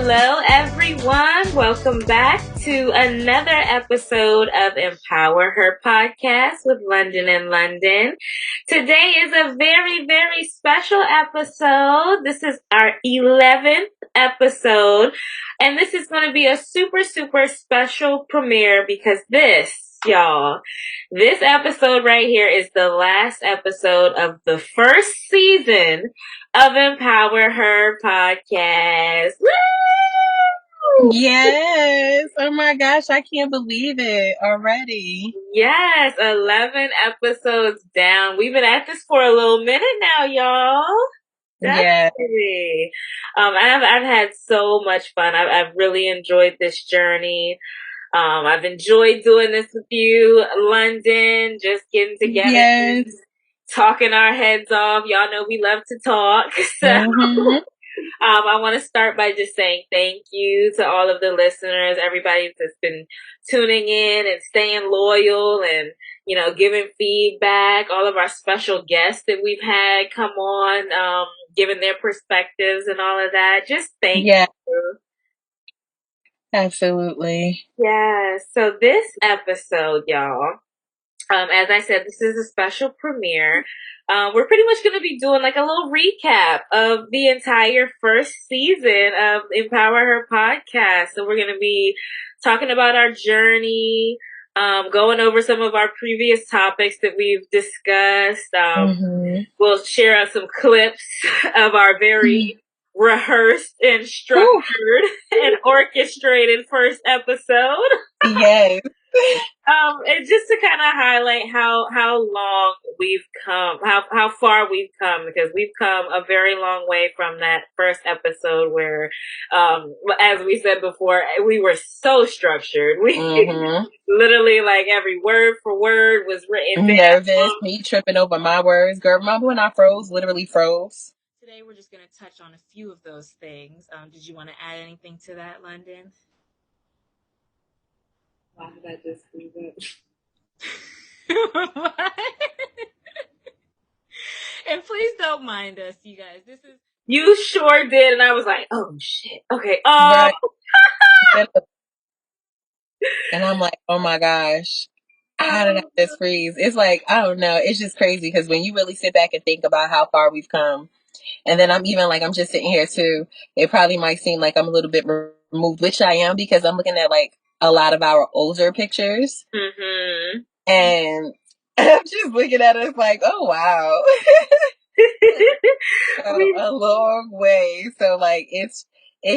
Hello, everyone. Welcome back to another episode of EmpowerHer podcast with London and London. Today is a very, very special episode. This is our 11th episode, and this is going to be a super, super special premiere because this episode right here is the last episode of the first season of EmpowerHer podcast. Woo! Yes. Oh my gosh, I can't believe it already. Yes, 11 episodes down. We've been at this for a little minute now, y'all. Definitely. Yeah. I've had so much fun. I've really enjoyed this journey. I've enjoyed doing this with you, London, just getting together. Yes. Talking our heads off. Y'all know we love to talk. So I want to start by just saying thank you to all of the listeners, everybody that's been tuning in and staying loyal and, giving feedback, all of our special guests that we've had come on, giving their perspectives and all of that. Just thank you. Absolutely. Yeah. So this episode, y'all, as I said, this is a special premiere. We're pretty much going to be doing like a little recap of the entire first season of EmpowerHer podcast. So we're going to be talking about our journey, going over some of our previous topics that we've discussed. We'll share some clips of our very rehearsed and structured and orchestrated first episode. Yes. And just to kind of highlight how long we've come, how far we've come, because we've come a very long way from that first episode where, as we said before, we were so structured. We literally like every word for word was written down. Nervous, me tripping over my words. Girl, remember when I froze? Literally froze. Today we're just going to touch on a few of those things. Did you want to add anything to that, London? Why did I just do that? And please don't mind us, you guys. You sure did, and I was like, oh shit. Okay. Right. And I'm like, oh my gosh. How did I just freeze? It's like, I don't know. It's just crazy because when you really sit back and think about how far we've come, and then I'm just sitting here too. It probably might seem like I'm a little bit removed, which I am because I'm looking at like a lot of our older pictures. And I'm just looking at it like, oh wow. A long way. So like it's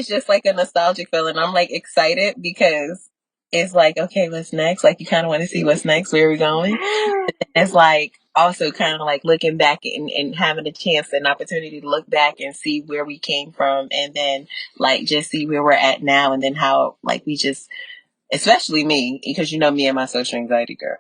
just like a nostalgic feeling. I'm like excited because it's like, okay, what's next? Like you kind of want to see what's next, where we're going. It's like also kind of like looking back and having a chance and opportunity to look back and see where we came from and then like just see where we're at now and then how like we just, especially me, because me and my social anxiety, girl.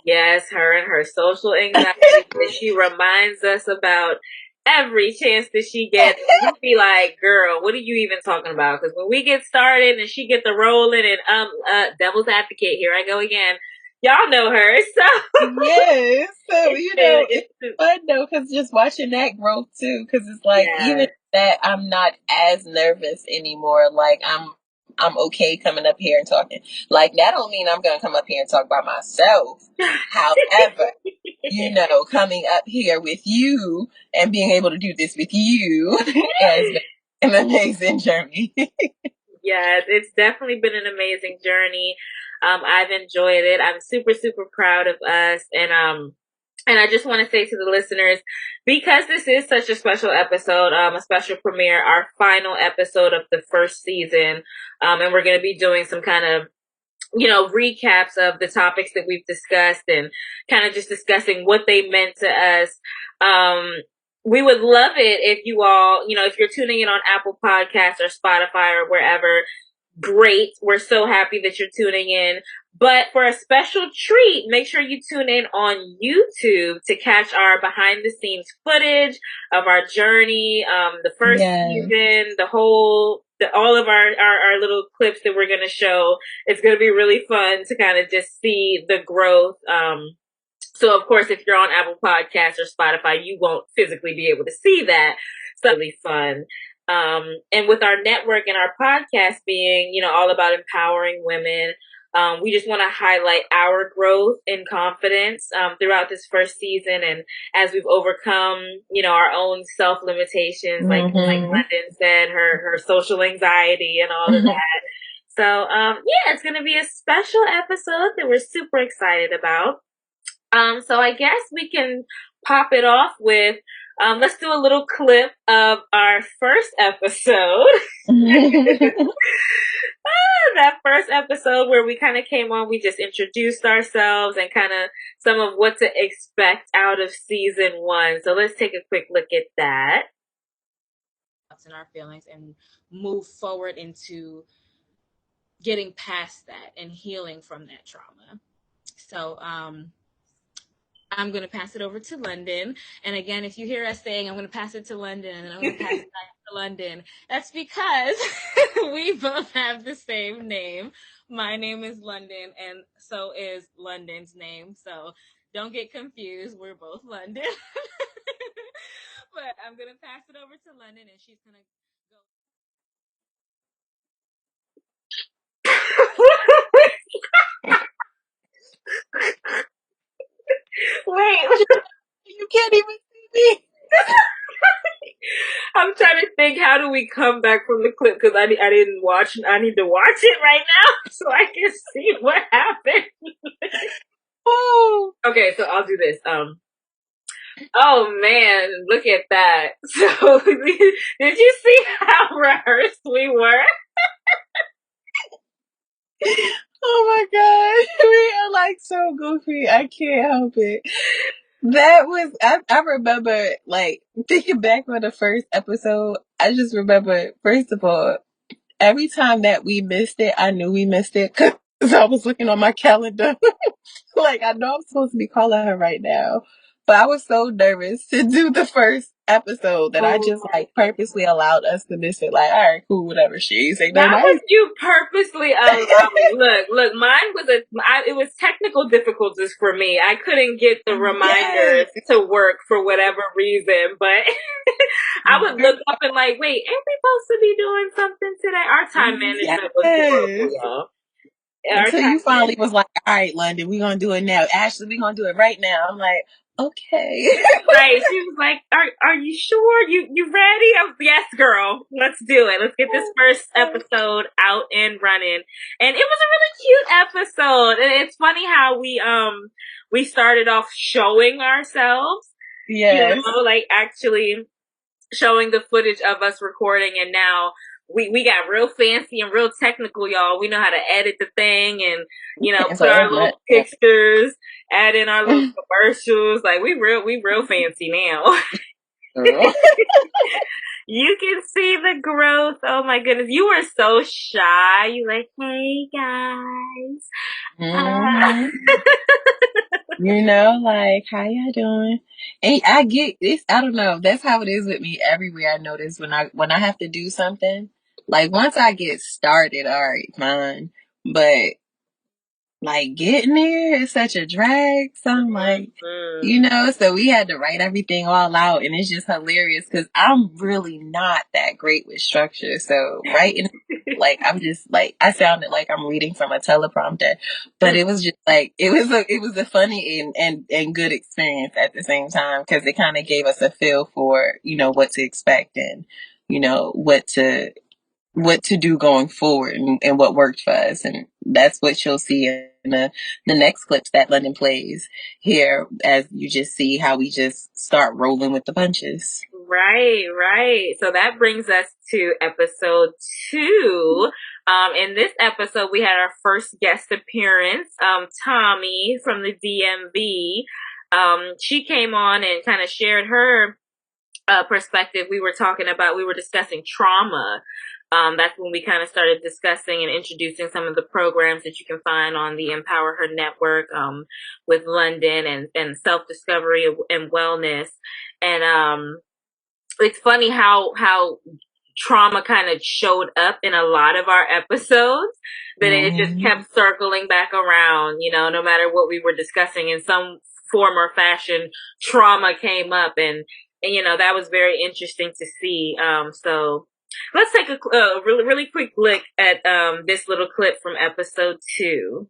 Yes, her and her social anxiety that she reminds us about every chance that she gets. We'll be like, girl, what are you even talking about? Because when we get started and she get the rolling and devil's advocate, here I go again. Y'all know her, so yes. So it's fun though, because just watching that growth too, because it's like even that I'm not as nervous anymore. Like I'm okay coming up here and talking. Like that don't mean I'm gonna come up here and talk about myself. However, coming up here with you and being able to do this with you has been an amazing journey. Yes, it's definitely been an amazing journey. I've enjoyed it. I'm super, super proud of us. And I just want to say to the listeners, because this is such a special episode, a special premiere, our final episode of the first season, and we're going to be doing some kind of, recaps of the topics that we've discussed and kind of just discussing what they meant to us. We would love it if you all, if you're tuning in on Apple Podcasts or Spotify or wherever, great. We're so happy that you're tuning in. But for a special treat, make sure you tune in on YouTube to catch our behind the scenes footage of our journey, the first season, all of our little clips that we're going to show. It's going to be really fun to kind of just see the growth. So of course, if you're on Apple Podcasts or Spotify, you won't physically be able to see that. So really fun. And with our network and our podcast being, all about empowering women, we just want to highlight our growth and confidence throughout this first season, and as we've overcome, our own self limitations, like London said, her social anxiety and all of that. So yeah, it's going to be a special episode that we're super excited about. So I guess we can pop it off with, let's do a little clip of our first episode. That first episode where we kind of came on, we just introduced ourselves and kind of some of what to expect out of season 1. So let's take a quick look at that. And our feelings and move forward into getting past that and healing from that trauma. So, I'm going to pass it over to London. And again, if you hear us saying, I'm going to pass it to London and I'm going to pass it back to London, that's because we both have the same name. My name is London, and so is London's name. So don't get confused. We're both London. But I'm going to pass it over to London, and she's going to Wait, you can't even see me. I'm trying to think, how do we come back from the clip? Because I didn't watch. I need to watch it right now so I can see what happened. Oh. Okay, so I'll do this. Oh man, look at that. So did you see how rehearsed we were? Oh my god, we are like so goofy. I can't help it. That was, I remember, like, thinking back on the first episode, I just remember, first of all, every time that we missed it, I knew we missed it because I was looking on my calendar. Like, I know I'm supposed to be calling her right now, but I was so nervous to do the first episode that I just, like, purposely allowed us to miss it. Like, all right, cool, whatever. She ain't say nothing. That was you purposely allowing. Look, mine was it was technical difficulties for me. I couldn't get the reminders to work for whatever reason, but I would look up and like, wait, ain't we supposed to be doing something today? Our time management was horrible, y'all. Until you finally was like, all right, London, we're going to do it now. Ashley, we're going to do it right now. I'm like, okay. Right. She was like, are you sure? You ready? I was, yes, girl. Let's do it. Let's get this first episode out and running. And it was a really cute episode. And it's funny how we started off showing ourselves. Yes. Like actually showing the footage of us recording, and now we got real fancy and real technical, y'all. We know how to edit the thing and, put our little pictures, add in our little commercials. Like we real fancy now. You can see the growth. Oh my goodness. You were so shy. You like, hey guys. Like, how y'all doing? And I get this. I don't know. That's how it is with me everywhere. I notice when I have to do something, like once I get started, all right, fine. But like getting there is such a drag. So I'm like, so we had to write everything all out, and it's just hilarious because I'm really not that great with structure. So writing, like I'm just like I sounded like I'm reading from a teleprompter, but it was just like it was a funny and good experience at the same time because it kind of gave us a feel for what to expect and what to do going forward and what worked for us. And that's what you'll see in the next clips that London plays here, as you just see how we just start rolling with the punches. Right. So that brings us to episode 2. In this episode, we had our first guest appearance, Tommy from the DMV. She came on and kind of shared her perspective. We were discussing trauma. That's when we kind of started discussing and introducing some of the programs that you can find on the EmpowerHer network, with London and self-discovery and wellness. And, it's funny how trauma kind of showed up in a lot of our episodes, that it just kept circling back around, no matter what we were discussing, in some form or fashion, trauma came up, and that was very interesting to see. So let's take a really quick look at this little clip from episode 2.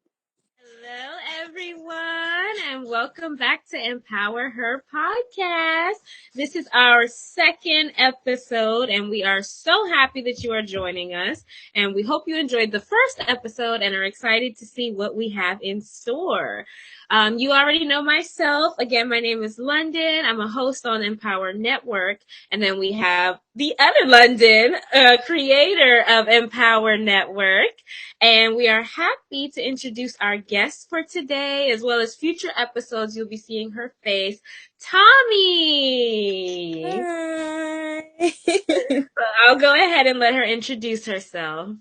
Hello, everyone, and welcome back to Empower Her podcast. This is our second episode, and we are so happy that you are joining us. And we hope you enjoyed the first episode and are excited to see what we have in store. You already know myself. Again, my name is London. I'm a host on Empower Network. And then we have the other London, creator of Empower Network. And we are happy to introduce our guest for today, as well as future episodes. You'll be seeing her face, Tommy. Hi. I'll go ahead and let her introduce herself.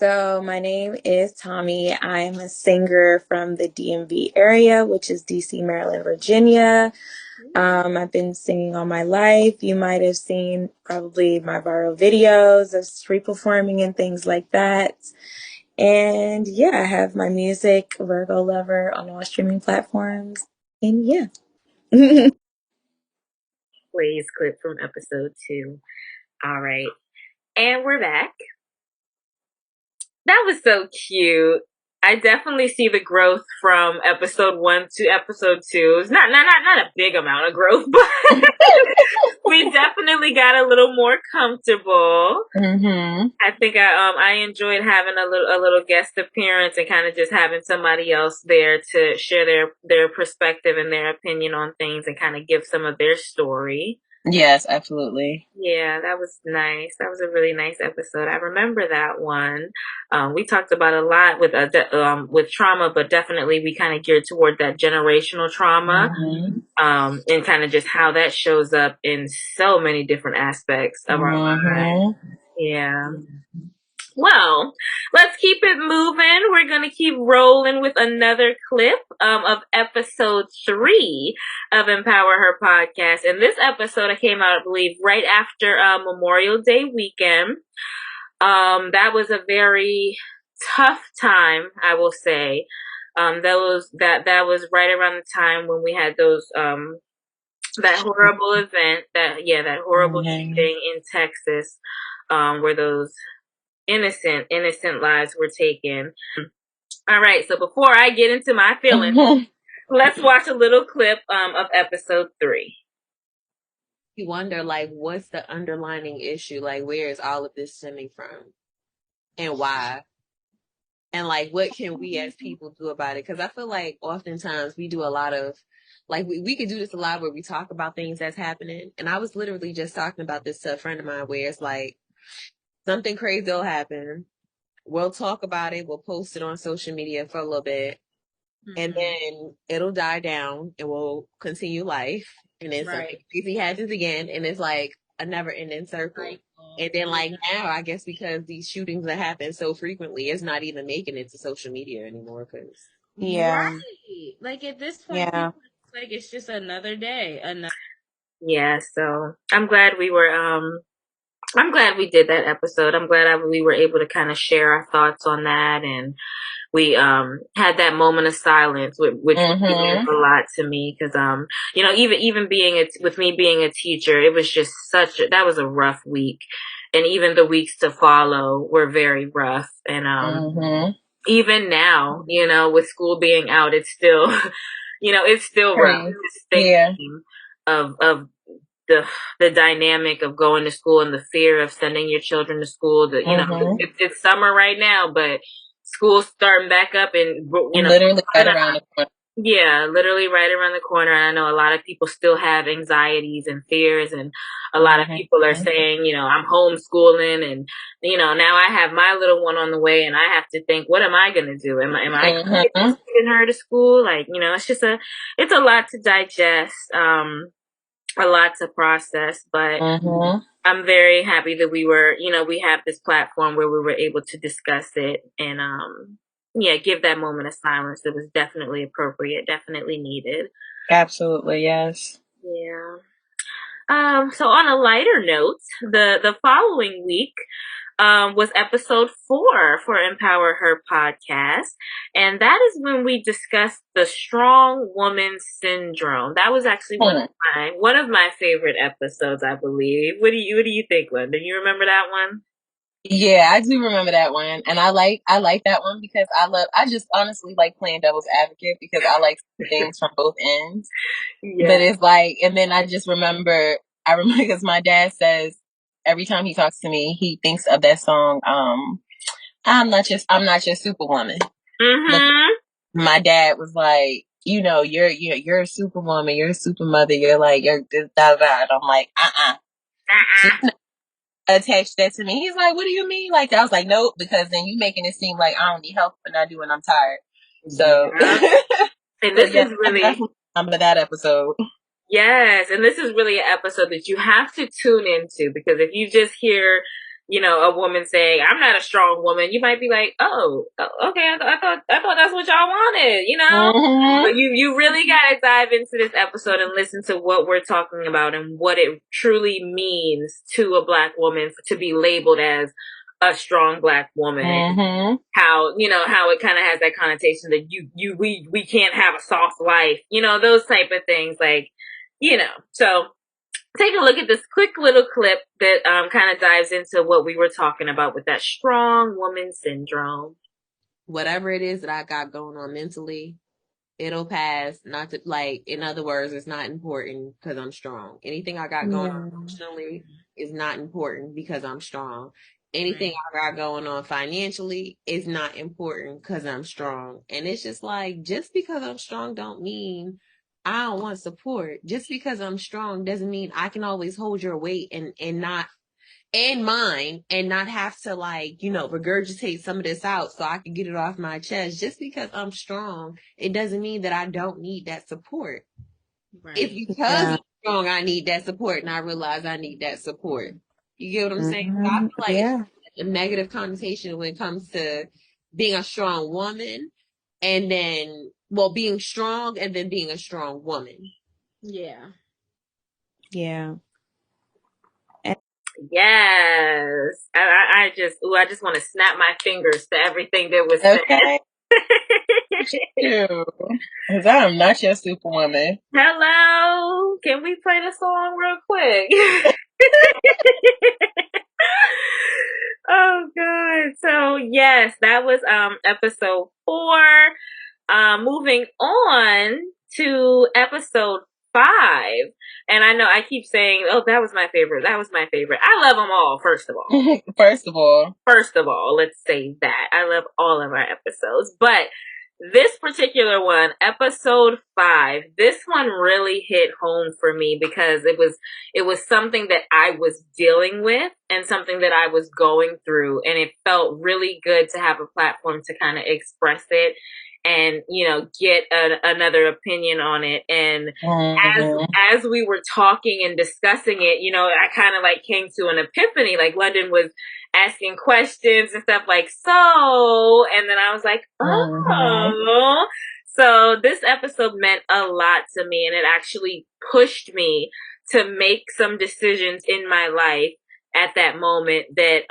So my name is Tommy. I'm a singer from the DMV area, which is DC, Maryland, Virginia. I've been singing all my life. You might have seen probably my viral videos of street performing and things like that. And yeah, I have my music, Virgo Lover, on all streaming platforms. And yeah. Plays clip from episode 2. All right. And we're back. That was so cute. I definitely see the growth from episode 1 to episode 2. It's not a big amount of growth, but we definitely got a little more comfortable. Mm-hmm. I think I enjoyed having a little guest appearance and kind of just having somebody else there to share their perspective and their opinion on things and kind of give some of their story. Yes, absolutely. Yeah, that was nice. That was a really nice episode. I remember that one. We talked about a lot with trauma, but definitely we kind of geared toward that generational trauma, and kind of just how that shows up in so many different aspects of our lives. Yeah. Well, let's keep it moving. We're going to keep rolling with another clip of episode 3 of Empower Her podcast. And this episode came out, I believe, right after Memorial Day weekend. That was a very tough time, I will say. That was right around the time when we had those that horrible event, that horrible shooting in Texas, where those innocent lives were taken. All right, so before I get into my feelings, let's watch a little clip of episode 3. You wonder, like, what's the underlying issue? Like, where is all of this stemming from? And why? And, like, what can we as people do about it? Because I feel like oftentimes we do a lot of, like, we could do this a lot where we talk about things that's happening. And I was literally just talking about this to a friend of mine where it's like, something crazy will happen. We'll talk about it. We'll post it on social media for a little bit. And then it'll die down and we'll continue life. And then something crazy happens again. And it's like a never ending circle. And then like now, I guess because these shootings that happen so frequently, it's not even making it to social media anymore. Right. Like at this point, it's like it's just another day. Yeah, so I'm glad we did that episode. I'm glad we were able to kind of share our thoughts on that, and we had that moment of silence, which means a lot to me because even with me being a teacher, it was just that was a rough week, and even the weeks to follow were very rough, and even now, with school being out, it's still it's still rough. Just thinking of the dynamic of going to school and the fear of sending your children to school. It's summer right now, but school's starting back up, and literally right around the corner. Yeah, literally right around the corner. And I know a lot of people still have anxieties and fears, and a lot of people are saying, I'm homeschooling, and now I have my little one on the way, and I have to think, what am I going to do? Am I sending her to school? Like, it's a lot to digest. A lot to process, but I'm very happy that we have this platform where we were able to discuss it and, give that moment of silence. It was definitely appropriate, definitely needed. Absolutely, yes. Yeah. So on a lighter note, the following week, was episode 4 for Empower Her podcast. And that is when we discussed the strong woman syndrome. That was actually one of my favorite episodes, I believe. What do you think, Linda? Do you remember that one? Yeah, I do remember that one. And I like that one because I just honestly like playing devil's advocate because I like things from both ends. Yeah. But it's like, and then I remember because my dad says every time he talks to me, he thinks of that song, I'm not your superwoman. Mm-hmm. My dad was like, you're a superwoman, you're a super mother, you're like, you're da da. I'm like, attach that to me. He's like, what do you mean? Like, I was like, nope, because then you making it seem like I don't need help when I do when I'm tired. So, and this is really, I remember that episode. Yes, and this is really an episode that you have to tune into because if you just hear, a woman saying, "I'm not a strong woman," you might be like, "Oh, okay, I thought that's what y'all wanted," Mm-hmm. But you really got to dive into this episode and listen to what we're talking about and what it truly means to a Black woman to be labeled as a strong Black woman. Mm-hmm. How it kind of has that connotation that we can't have a soft life, those type of things, like. So take a look at this quick little clip that kind of dives into what we were talking about with that strong woman syndrome. Whatever it is that I got going on mentally, it'll pass. Not to, like, in other words, it's not important because I'm strong. Anything I got going on emotionally is not important because I'm strong. Anything I got going on financially is not important because I'm strong. And it's just like, just because I'm strong don't mean I don't want support. Just because I'm strong doesn't mean I can always hold your weight and not, and mine, and not have to, like, regurgitate some of this out so I can get it off my chest. Just because I'm strong, it doesn't mean that I don't need that support. Right. It's because I'm strong, I need that support, and I realize I need that support. You get what I'm saying? So I feel like it's a negative connotation when it comes to being a strong woman and then, being strong and then being a strong woman. Yeah. Yeah. Yes. I just want to snap my fingers to everything that was said. Because I'm not your superwoman. Hello. Can we play the song real quick? Oh God. So yes, that was episode 4. Moving on to episode 5. And I know I keep saying, oh, that was my favorite. That was my favorite. I love them all, first of all. First of all, let's say that. I love all of our episodes. But this particular one, episode 5, this one really hit home for me because it was something that I was dealing with and something that I was going through. And it felt really good to have a platform to kind of express it and get another opinion on it. And as we were talking and discussing it, I kind of like came to an epiphany. Like London was asking questions and stuff like, so, and then I was like, oh. So this episode meant a lot to me, and it actually pushed me to make some decisions in my life at that moment that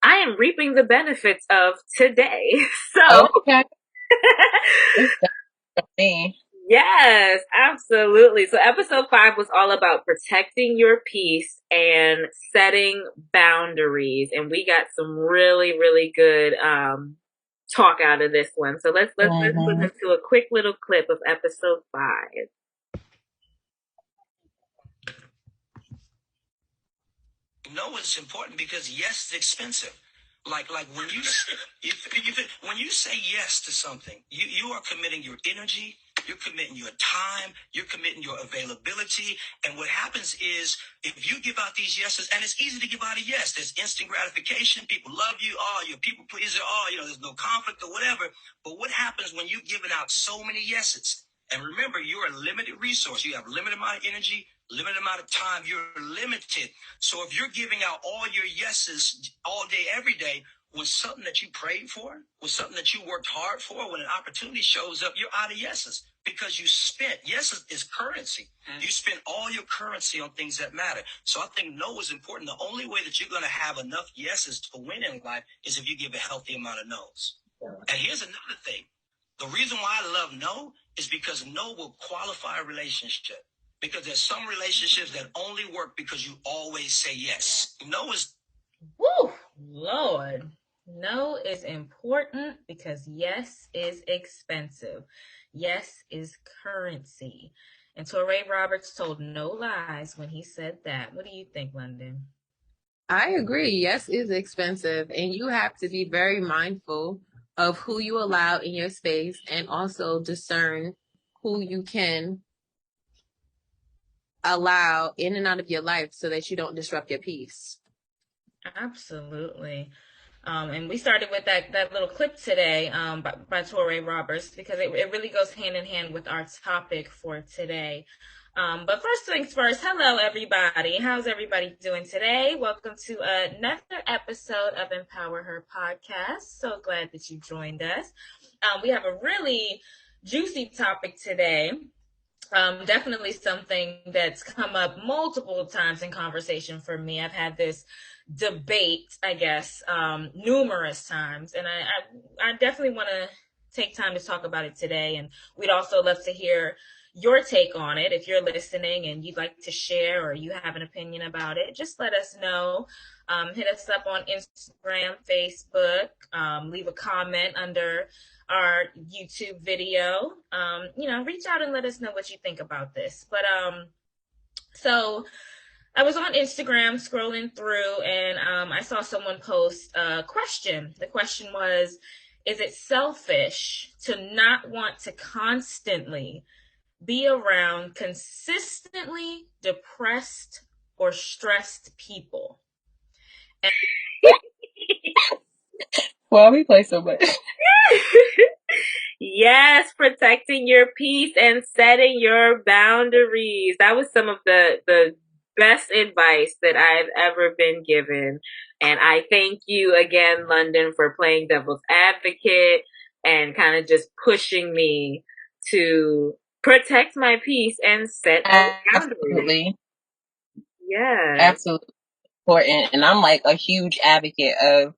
I am reaping the benefits of today. So, okay. Yes, absolutely. So episode 5 was all about protecting your peace and setting boundaries. And we got some really, really good talk out of this one. So let's listen to a quick little clip of episode 5. No, it's important because yes, it's expensive. Like when when you say yes to something, you are committing your energy, you're committing your time, you're committing your availability. And what happens is if you give out these yeses, and it's easy to give out a yes, there's instant gratification, people love you, you're a people pleaser, there's no conflict or whatever. But what happens when you're giving out so many yeses? And remember, you're a limited resource. You have a limited amount of energy, limited amount of time. You're limited. So if you're giving out all your yeses all day, every day, when something that you prayed for, when something that you worked hard for, when an opportunity shows up, you're out of yeses because you spent. Yes is currency. You spend all your currency on things that matter. So I think no is important. The only way that you're going to have enough yeses to win in life is if you give a healthy amount of no's. And here's another thing. The reason why I love no is because no will qualify a relationship. Because there's some relationships that only work because you always say yes. No is... Woo, Lord. No is important because yes is expensive. Yes is currency. And Touré Roberts told no lies when he said that. What do you think, London? I agree. Yes is expensive, and you have to be very mindful of who you allow in your space and also discern who you can allow in and out of your life so that you don't disrupt your peace. Absolutely. And we started with that little clip today by Touré Roberts because it really goes hand in hand with our topic for today. But first things first, hello everybody. How's everybody doing today? Welcome to another episode of Empower Her podcast. So glad that you joined us. We have a really juicy topic today. Definitely something that's come up multiple times in conversation for me. I've had this debate, I guess, numerous times, and I definitely want to take time to talk about it today. And we'd also love to hear your take on it. If you're listening and you'd like to share or you have an opinion about it, just let us know. Hit us up on Instagram, Facebook, leave a comment under our YouTube video. Reach out and let us know what you think about this. But so I was on Instagram scrolling through and I saw someone post a question. The question was, is it selfish to not want to constantly be around consistently depressed or stressed people? And Why we play so much? Yes, protecting your peace and setting your boundaries. That was some of the best advice that I've ever been given. And I thank you again, London, for playing devil's advocate and kind of just pushing me to protect my peace and set those boundaries. Absolutely. Yes. Absolutely important. And I'm like a huge advocate of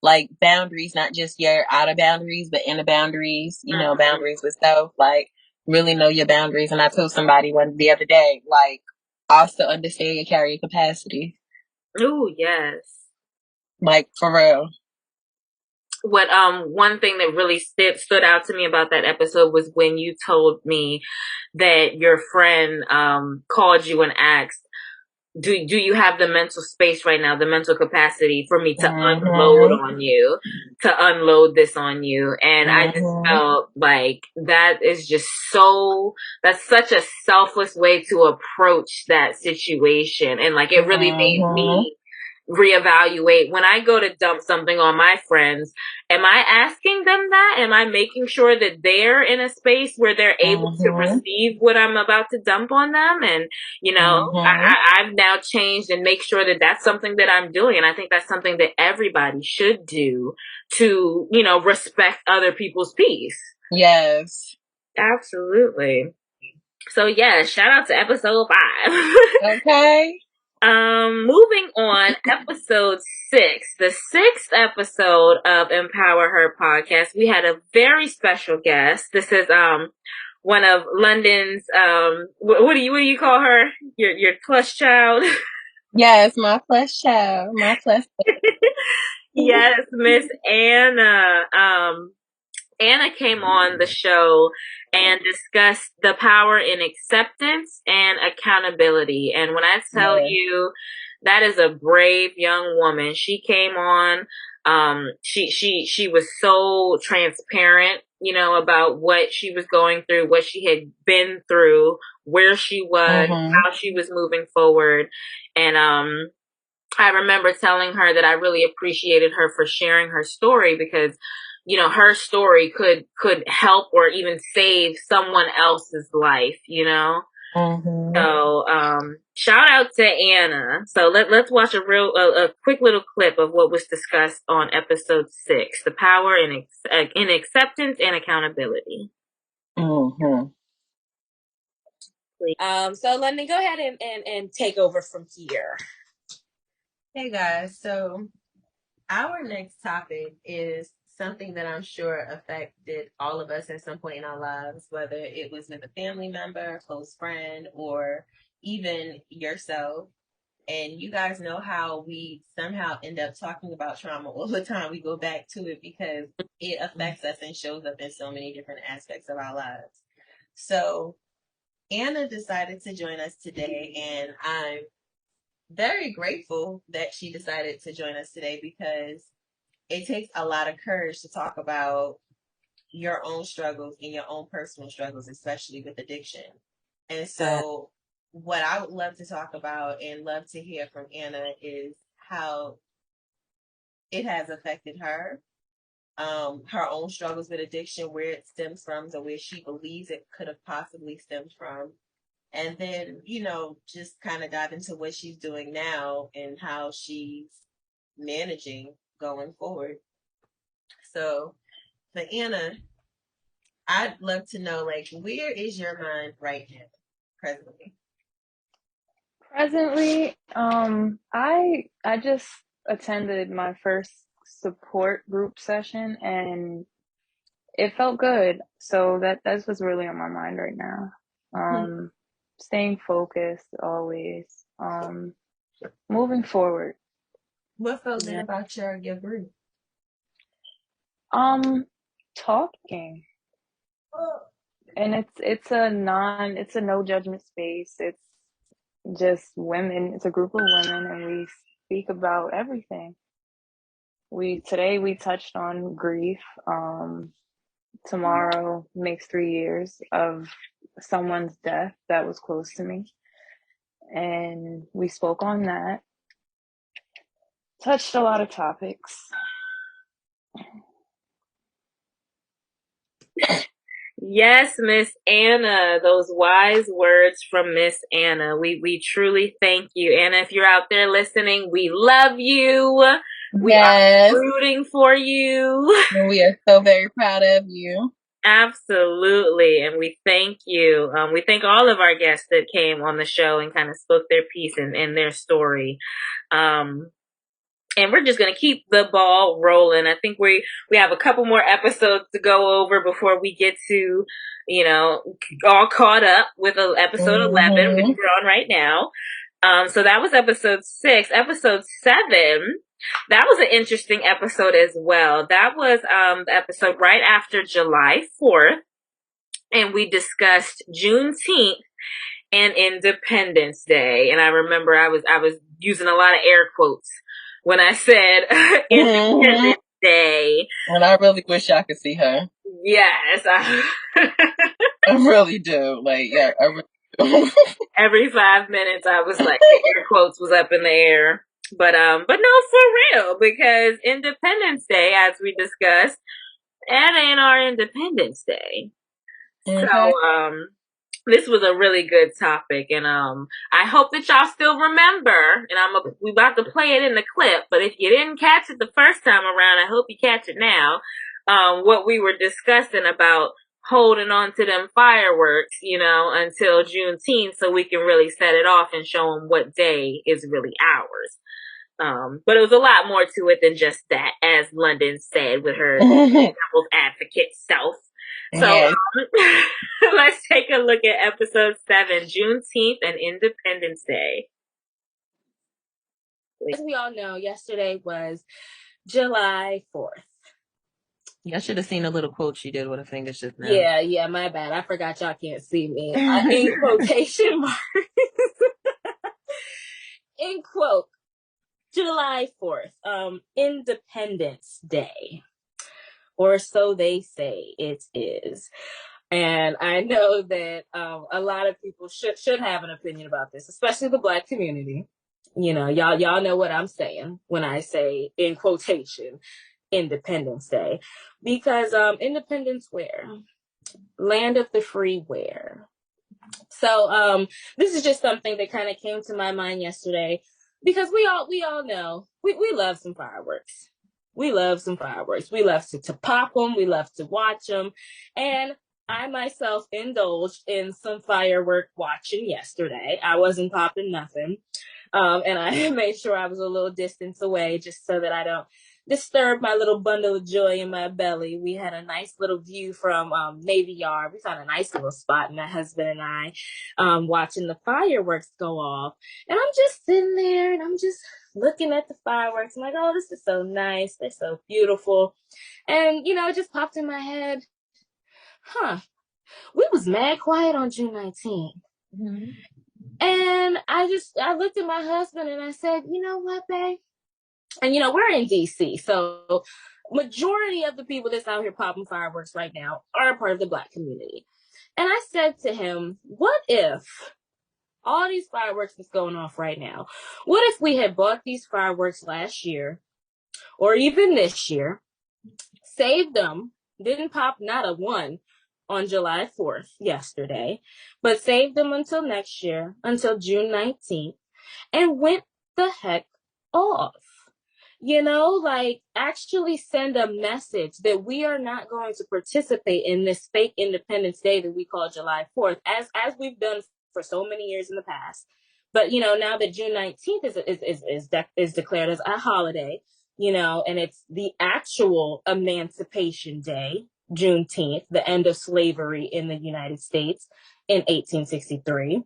like boundaries, not just your outer boundaries, but inner boundaries, boundaries with self, like really know your boundaries. And I told somebody the other day, like also understand your carrying capacity. Ooh, yes. Like for real. What one thing that really stood out to me about that episode was when you told me that your friend called you and asked, do you have the mental space right now, the mental capacity for me to unload this on you? And I just felt like that's such a selfless way to approach that situation. And like, it really made me reevaluate when I go to dump something on my friends. Am I asking them that? Am I making sure that they're in a space where they're able to receive what I'm about to dump on them? And, I've now changed and make sure that that's something that I'm doing. And I think that's something that everybody should do to, respect other people's peace. Yes. Absolutely. So yeah, shout out to episode 5. Okay. Moving on, episode 6, the 6th episode of Empower Her podcast. We had a very special guest. This is one of London's what do you call her? Your plush child? Yes, my plush child, my plush. Yes, Miss Anna. Anna came on the show and discussed the power in acceptance and accountability. And when I tell you, that is a brave young woman. She came on. She was so transparent, about what she was going through, what she had been through, where she was, how she was moving forward. And, I remember telling her that I really appreciated her for sharing her story because, her story could help or even save someone else's life, Mm-hmm. So, shout out to Anna. So let's watch a quick little clip of what was discussed on episode 6, the power in acceptance and accountability. Mm-hmm. So London, go ahead and take over from here. Hey guys, so our next topic is something that I'm sure affected all of us at some point in our lives, whether it was with a family member, a close friend, or even yourself. And you guys know how we somehow end up talking about trauma all the time. We go back to it because it affects us and shows up in so many different aspects of our lives. So Anna decided to join us today, and I'm very grateful that she decided to join us today because it takes a lot of courage to talk about your own struggles and your own personal struggles, especially with addiction. And so, what I would love to talk about and love to hear from Anna is how it has affected her, her own struggles with addiction, where it stems from, to where she believes it could have possibly stemmed from. And then, just kind of dive into what she's doing now and how she's managing going forward. So, for Anna, I'd love to know, like, where is your mind right now, presently? Presently, I just attended my first support group session and it felt good. So that's what's really on my mind right now. Staying focused always. Moving forward. What felt good about your group? Talking. And it's a no judgment space. It's just women. It's a group of women and we speak about everything. Today we touched on grief. Tomorrow makes 3 years of someone's death that was close to me. And we spoke on that. Touched a lot of topics. Yes, Miss Anna, those wise words from Miss Anna. We truly thank you. Anna, if you're out there listening, we love you. We Yes. are rooting for you. We are so very proud of you. Absolutely. And we thank you. We thank all of our guests that came on the show and kind of spoke their piece and their story. And we're just going to keep the ball rolling. I think we have a couple more episodes to go over before we get to, all caught up with episode 11, which we're on right now. So that was episode 6. Episode 7, that was an interesting episode as well. That was the episode right after July 4th. And we discussed Juneteenth and Independence Day. And I remember I was using a lot of air quotes when I said Independence Day. And I really wish y'all could see her. Yes. I really do. Like, yeah, I really do. Every 5 minutes I was like, air quotes was up in the air. But no, for real, because Independence Day, as we discussed, that ain't our Independence Day. Okay. So, this was a really good topic, and I hope that y'all still remember. And we about to play it in the clip, but if you didn't catch it the first time around, I hope you catch it now. What we were discussing about holding on to them fireworks, until Juneteenth, so we can really set it off and show them what day is really ours. But it was a lot more to it than just that, as London said with her devil's advocate self. So Yes. Let's take a look at episode 7, Juneteenth and Independence Day. As we all know, yesterday was July 4th. Y'all should have seen the little quote she did with her fingers just now. Yeah, my bad. I forgot y'all can't see me. In quotation marks. In quote, July 4th, Independence Day. Or so they say it is. And I know that a lot of people should have an opinion about this, especially the Black community. Y'all know what I'm saying when I say, in quotation, Independence Day. Because independence where? Land of the free where? So this is just something that kind of came to my mind yesterday because we all know we love some fireworks. We love some fireworks. We love to pop them. We love to watch them. And I myself indulged in some firework watching yesterday. I wasn't popping nothing. And I made sure I was a little distance away just so that I don't disturb my little bundle of joy in my belly. We had a nice little view from Navy Yard. We found a nice little spot, my husband and I, watching the fireworks go off. And I'm just sitting there and I'm just looking at the fireworks. I'm like, oh, this is so nice. They're so beautiful. And, it just popped in my head, we was mad quiet on June 19th. Mm-hmm. And I looked at my husband and I said, you know what, babe? And we're in DC, so majority of the people that's out here popping fireworks right now are a part of the Black community. And I said to him, what if all these fireworks that's going off right now, what if we had bought these fireworks last year or even this year, saved them, didn't pop not a one on July 4th yesterday, but saved them until next year, until June 19th, and went the heck off? Like actually send a message that we are not going to participate in this fake Independence Day that we call July 4th, as we've done for so many years in the past. But now that June 19th is declared as a holiday, and it's the actual Emancipation Day, Juneteenth, the end of slavery in the United States in 1863.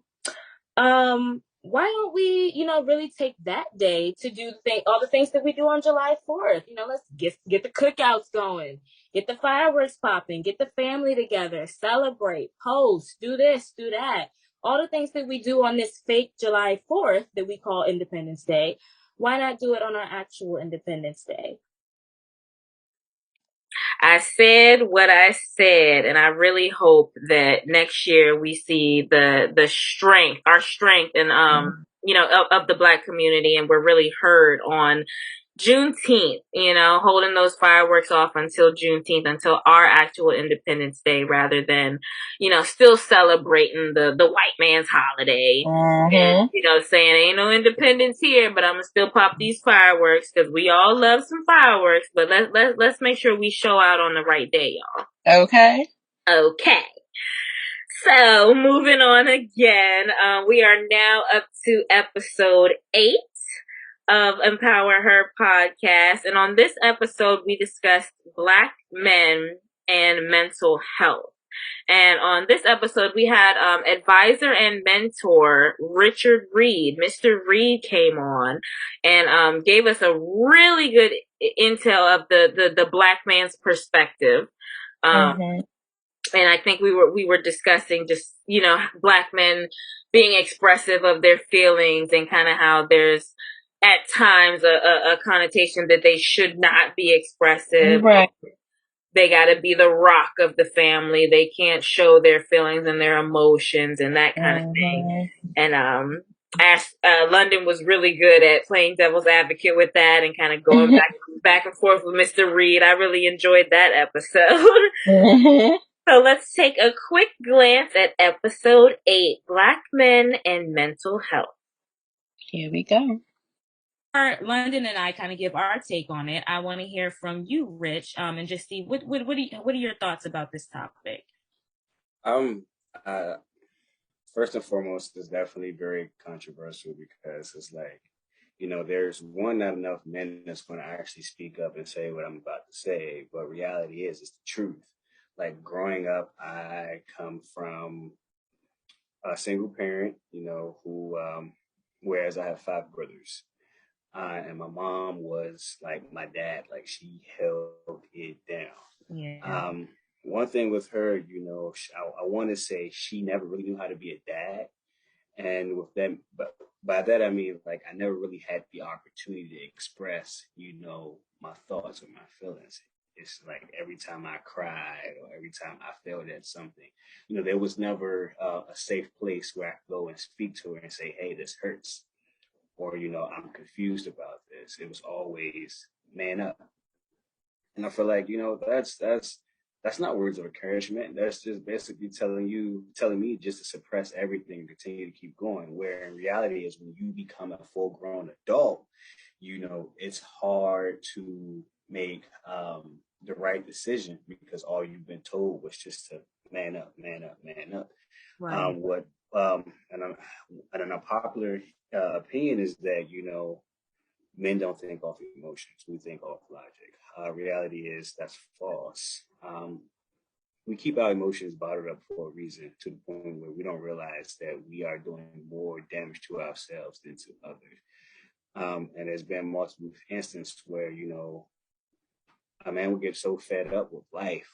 Why don't we, really take that day to do all the things that we do on July 4th? Let's get the cookouts going, get the fireworks popping, get the family together, celebrate, post, do this, do that. All the things that we do on this fake July 4th that we call Independence Day. Why not do it on our actual Independence Day? I said what I said, and I really hope that next year we see the strength, our strength, and of the Black community, and we're really heard on Juneteenth, holding those fireworks off until Juneteenth, until our actual Independence Day, rather than, still celebrating the white man's holiday. Mm-hmm. And, saying ain't no independence here, but I'm gonna still pop these fireworks because we all love some fireworks. But let's make sure we show out on the right day, y'all. Okay. Okay. So moving on again, we are now up to episode 8 of Empower Her podcast. And on this episode, we discussed Black men and mental health. And on this episode, we had advisor and mentor Richard Reed. Mr. Reed came on and gave us a really good intel of the Black man's perspective. Mm-hmm. And I think we were discussing just, Black men being expressive of their feelings and kind of how there's at times a connotation that they should not be expressive. Right. They got to be the rock of the family. They can't show their feelings and their emotions and that kind of thing. And London was really good at playing devil's advocate with that and kind of going back and forth with Mr. Reed. I really enjoyed that episode. So let's take a quick glance at episode 8, Black Men and Mental Health. Here we go. London and I kind of give our take on it. I want to hear from you, Rich, and just see what are your thoughts about this topic? First and foremost, it's definitely very controversial because it's like, there's not enough men that's going to actually speak up and say what I'm about to say. But reality is, it's the truth. Like growing up, I come from a single parent, who, whereas I have 5 brothers. And my mom was like my dad, like she held it down. Yeah. One thing with her, I want to say she never really knew how to be a dad. And with them, but by that I mean like I never really had the opportunity to express, my thoughts or my feelings. It's like every time I cried or every time I failed at something, there was never a safe place where I could go and speak to her and say, "Hey, this hurts," or I'm confused about this. It was always man up. And I feel like, that's That's not words of encouragement. That's just basically telling me just to suppress everything and continue to keep going. Where in reality is when you become a full grown adult, it's hard to make the right decision because all you've been told was just to man up, man up, man up. Right. What and an unpopular opinion is that men don't think off emotions; we think off logic. Reality is that's false. We keep our emotions bottled up for a reason, to the point where we don't realize that we are doing more damage to ourselves than to others. And there's been multiple instances where a man will get so fed up with life,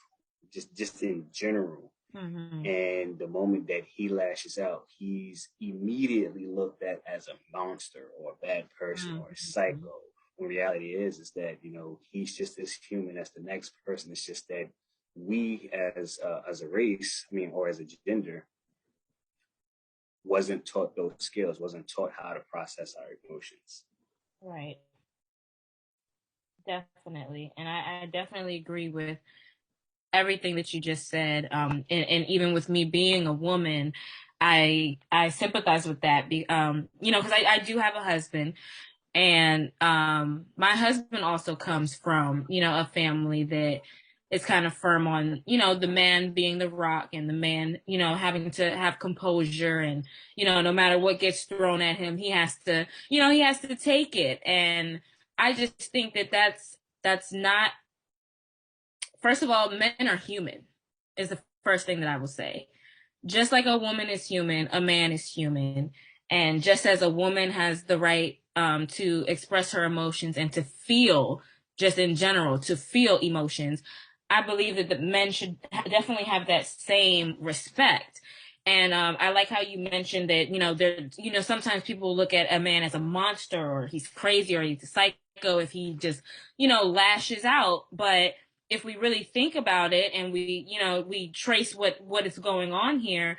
just in general, Mm-hmm. and the moment that he lashes out, he's immediately looked at as a monster or a bad person or a psycho. When reality is that he's just as human as the next person. It's just that we as a race, or as a gender, wasn't taught those skills, wasn't taught how to process our emotions. Right. Definitely. And I definitely agree with everything that you just said. And even with me being a woman, I sympathize with that. Because I do have a husband, and my husband also comes from a family that is kind of firm on the man being the rock, and the man having to have composure, and no matter what gets thrown at him, he has to take it. And I just think that that's not. First of all, men are human, is the first thing that I will say. Just like a woman is human, a man is human. And just as a woman has the right to express her emotions and to feel, just in general, to feel emotions, I believe that the men should definitely have that same respect. And I like how you mentioned that, sometimes people look at a man as a monster, or he's crazy, or he's a psycho if he just, lashes out. But if we really think about it, and we trace what is going on here,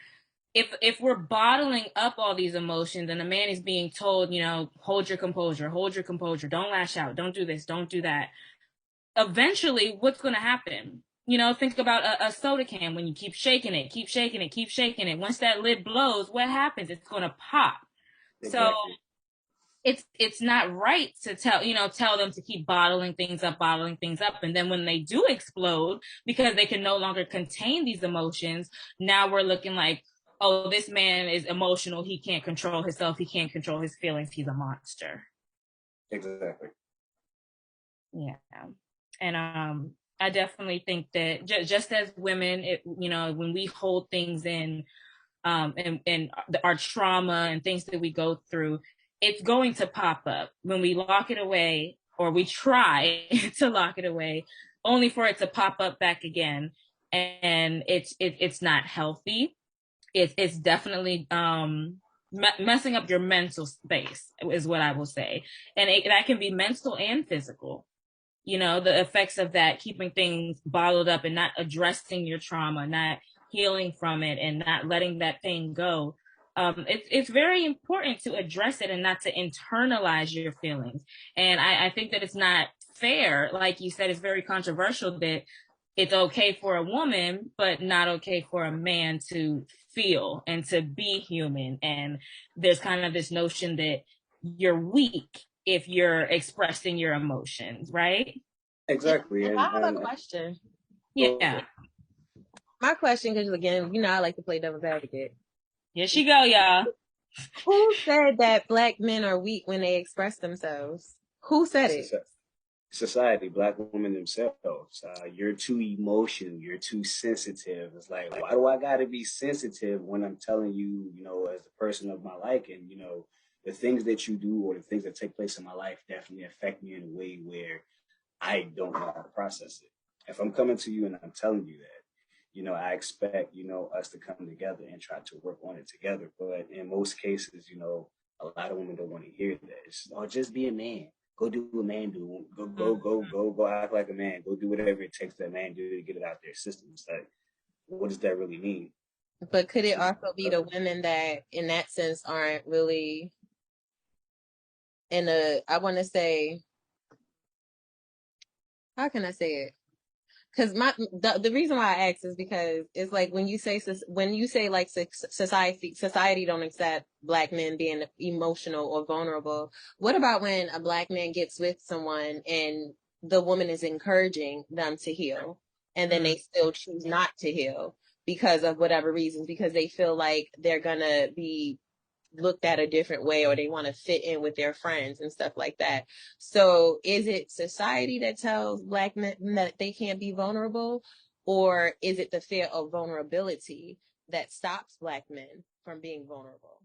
if we're bottling up all these emotions, and a man is being told, hold your composure, don't lash out, don't do this, don't do that, eventually what's going to happen? Think about a soda can. When you keep shaking it, keep shaking it, keep shaking it, once that lid blows, what happens? It's going to pop. Exactly. So it's not right to tell them to keep bottling things up, and then when they do explode because they can no longer contain these emotions, now we're looking like, oh, this man is emotional, he can't control himself, he can't control his feelings, he's a monster. Exactly. Yeah. And I definitely think that just as women, when we hold things in, and our trauma and things that we go through, it's going to pop up when we lock it away, or we try to lock it away, only for it to pop up back again. And it's not healthy. It's definitely messing up your mental space, is what I will say. And that can be mental and physical. The effects of that, keeping things bottled up and not addressing your trauma, not healing from it, and not letting that pain go. It's very important to address it and not to internalize your feelings. And I think that it's not fair. Like you said, it's very controversial that it's okay for a woman, but not okay for a man to feel and to be human. And there's kind of this notion that you're weak if you're expressing your emotions, right? Exactly. I have a question. Yeah. My question, because again, I like to play devil's advocate. Here she go, y'all. Who said that black men are weak when they express themselves? Who said it? Society, black women themselves. You're too emotional. You're too sensitive. It's like, why do I got to be sensitive when I'm telling you, as the person of my liking, the things that you do or the things that take place in my life definitely affect me in a way where I don't know how to process it. If I'm coming to you and I'm telling you that, I expect, us to come together and try to work on it together. But in most cases, a lot of women don't want to hear that. It's, oh, just be a man. Go do what a man do. Go act like a man. Go do whatever it takes that man do to get it out their system. It's like, what does that really mean? But could it also be the women that, in that sense, aren't really I want to say, how can I say it? because the reason why I ask is because it's like when you say like society don't accept Black men being emotional or vulnerable. What about when a Black man gets with someone and the woman is encouraging them to heal, and then they still choose not to heal because of whatever reasons, because they feel like they're gonna be looked at a different way, or they want to fit in with their friends and stuff like that. So is it society that tells Black men that they can't be vulnerable, or is it the fear of vulnerability that stops Black men from being vulnerable?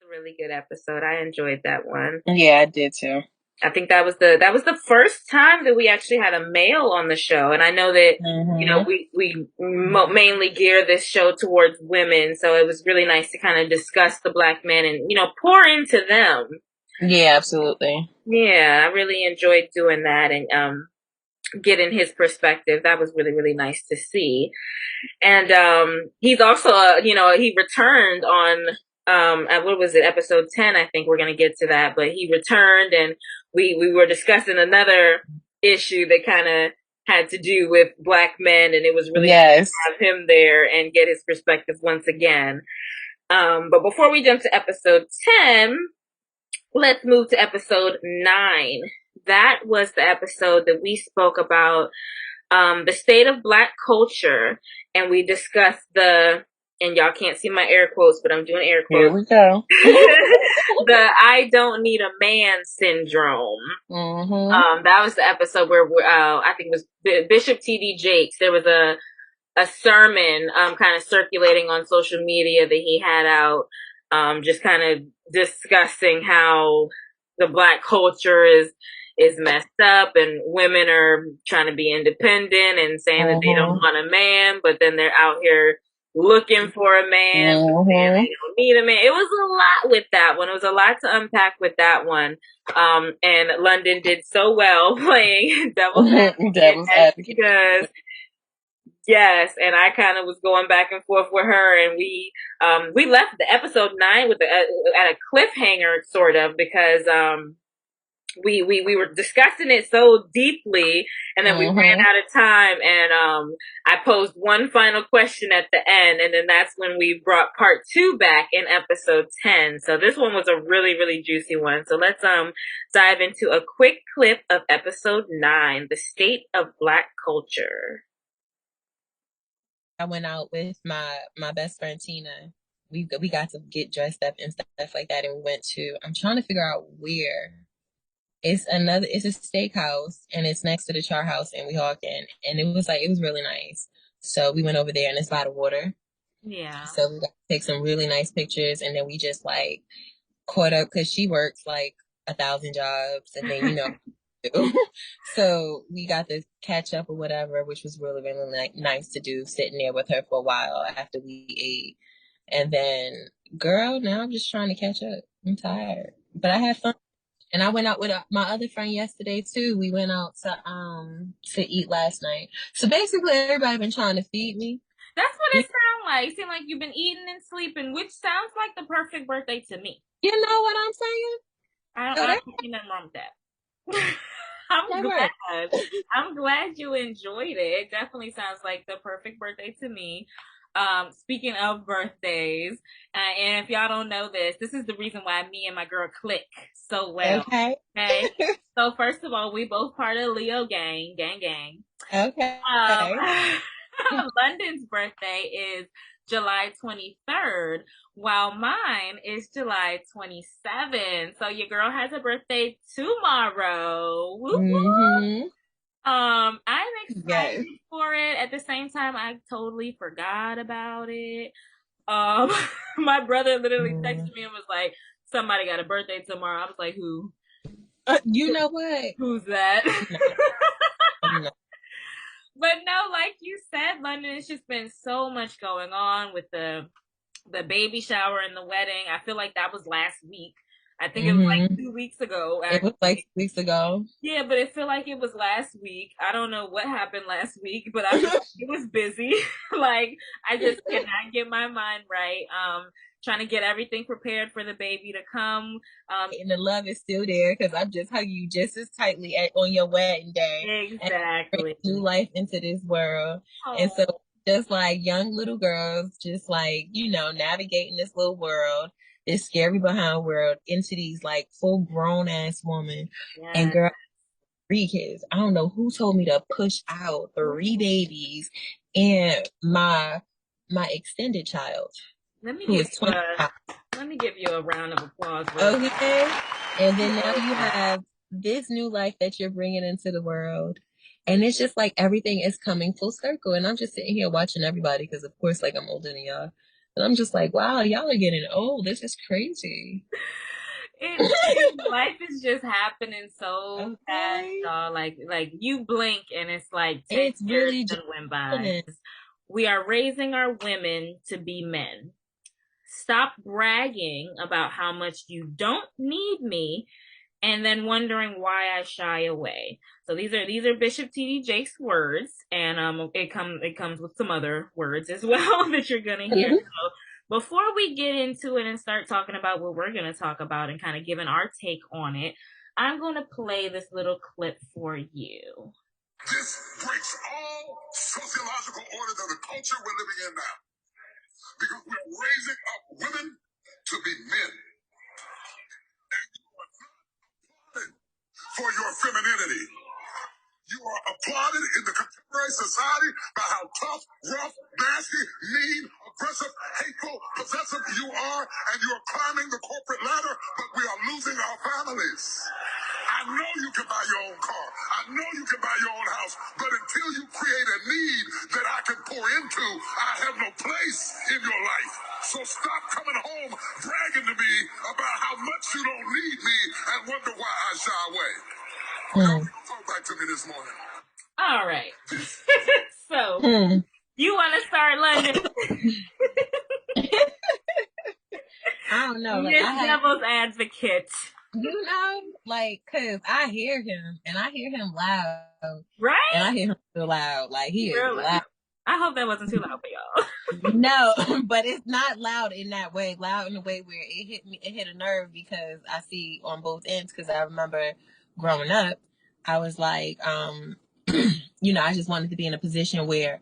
A really good episode. I enjoyed that one. Yeah, I did too. I think that was the first time that we actually had a male on the show, and I know that you know we mainly gear this show towards women, so it was really nice to kind of discuss the Black men and pour into them. Yeah, absolutely. Yeah, I really enjoyed doing that and getting his perspective. That was really really nice to see. And he's also he returned on what was it, episode 10. I think we're going to get to that, but he returned, and we were discussing another issue that kind of had to do with Black men, and it was really nice to have him there and get his perspective once again. But before we jump to episode 10, let's move to episode 9. That was the episode that we spoke about the state of Black culture, and we discussed and y'all can't see my air quotes, but I'm doing air quotes. Here we go. The I don't need a man syndrome. That was the episode where I think it was Bishop T.D. Jakes. There was a sermon kind of circulating on social media that he had out, just kind of discussing how the Black culture is messed up, and women are trying to be independent and saying that they don't want a man, but then they're out here looking for a man, and they don't need a man. It was a lot with that one. It was a lot to unpack with that one. And London did so well playing devil's advocate because yes, and I kind of was going back and forth with her, and we left the episode 9 with at a cliffhanger sort of, because we were discussing it so deeply, and then we ran out of time, and I posed one final question at the end, and then that's when we brought part 2 back in episode 10. So this one was a really really juicy one. So let's dive into a quick clip of episode 9, the state of Black culture. I went out with my best friend Tina. We got to get dressed up and stuff like that, and we went to, I'm trying to figure out where. It's a steakhouse, and it's next to the Char House in Weehawken, and it was really nice. So we went over there, and it's by the water. Yeah. So we got to take some really nice pictures, and then we just caught up because she works 1,000 jobs, and then so we got to catch up or whatever, which was really really nice to do, sitting there with her for a while after we ate. And then, girl, now I'm just trying to catch up. I'm tired, but I had fun. And I went out with my other friend yesterday too. We went out to eat last night. So basically, everybody been trying to feed me. That's what it sounds like. It seems like you've been eating and sleeping, which sounds like the perfect birthday to me. You know what I'm saying? I don't see nothing wrong with that. I'm glad you enjoyed it. It definitely sounds like the perfect birthday to me. Speaking of birthdays, and if y'all don't know this is the reason why me and my girl click so well. Okay. So first of all, we both part of Leo gang. Okay. London's birthday is July 23rd, while mine is July 27th. So your girl has a birthday tomorrow. I'm excited for it. At the same time, I totally forgot about it. My brother literally texted me and was like, somebody got a birthday tomorrow. I was like, who? You know what? Who's that? No. But no, like you said, London, it's just been so much going on with the baby shower and the wedding. I feel like that was last week. I think it was 2 weeks ago. Actually. It was 2 weeks ago. Yeah, but it felt like it was last week. I don't know what happened last week, but I feel like it was busy. I just cannot get my mind right. trying to get everything prepared for the baby to come. And the love is still there because I'm just hugging you just as tightly on your wedding day. Exactly. And new life into this world. Oh. And so just like young little girls, just like, you know, navigating this little world, this scary behind world into these like full grown ass woman. Yes. And girl, 3 kids. I don't know who told me to push out 3 babies and my extended child. Let me who give is you 25. let me give you a round of applause. Okay. And then now you have this new life that you're bringing into the world. And it's just like everything is coming full circle. And I'm just sitting here watching everybody because, of course, like I'm older than y'all. And I'm just like, wow, y'all are getting old. This is crazy. Life is just happening so fast, y'all. Like you blink and it's like 10 It's years really just went by. happening. We are raising our women to be men. Stop bragging about how much you don't need me and then wondering why I shy away. So these are Bishop T.D. Jake's words, and it comes with some other words as well that you're gonna hear. So before we get into it and start talking about what we're gonna talk about and kind of giving our take on it, I'm gonna play this little clip for you. This breaks all sociological orders of the culture we're living in now. Because we're raising up women to be men. And you are not applauded for your femininity. You are applauded in the contemporary society by how tough, rough, nasty, mean, aggressive, hateful, possessive you are, and you are climbing the corporate ladder, but we are losing our families. I know you can buy your own car. I know you can buy your own house, but until you create a need that I can pour into, I have no place in your life. So stop coming home bragging to me about how much you don't need me and wonder why I shy away. Talk back to me this morning. All right. So you want to start, London? I don't know. Like, Miss Devil's Advocate. You know, like, cause I hear him and I hear him loud. Right? And I hear him so loud. Like he is loud. I hope that wasn't too loud for y'all. No, but it's not loud in that way. Loud in the way where it hit a nerve because I see on both ends. Cause I remember growing up, I was like, you know, I just wanted to be in a position where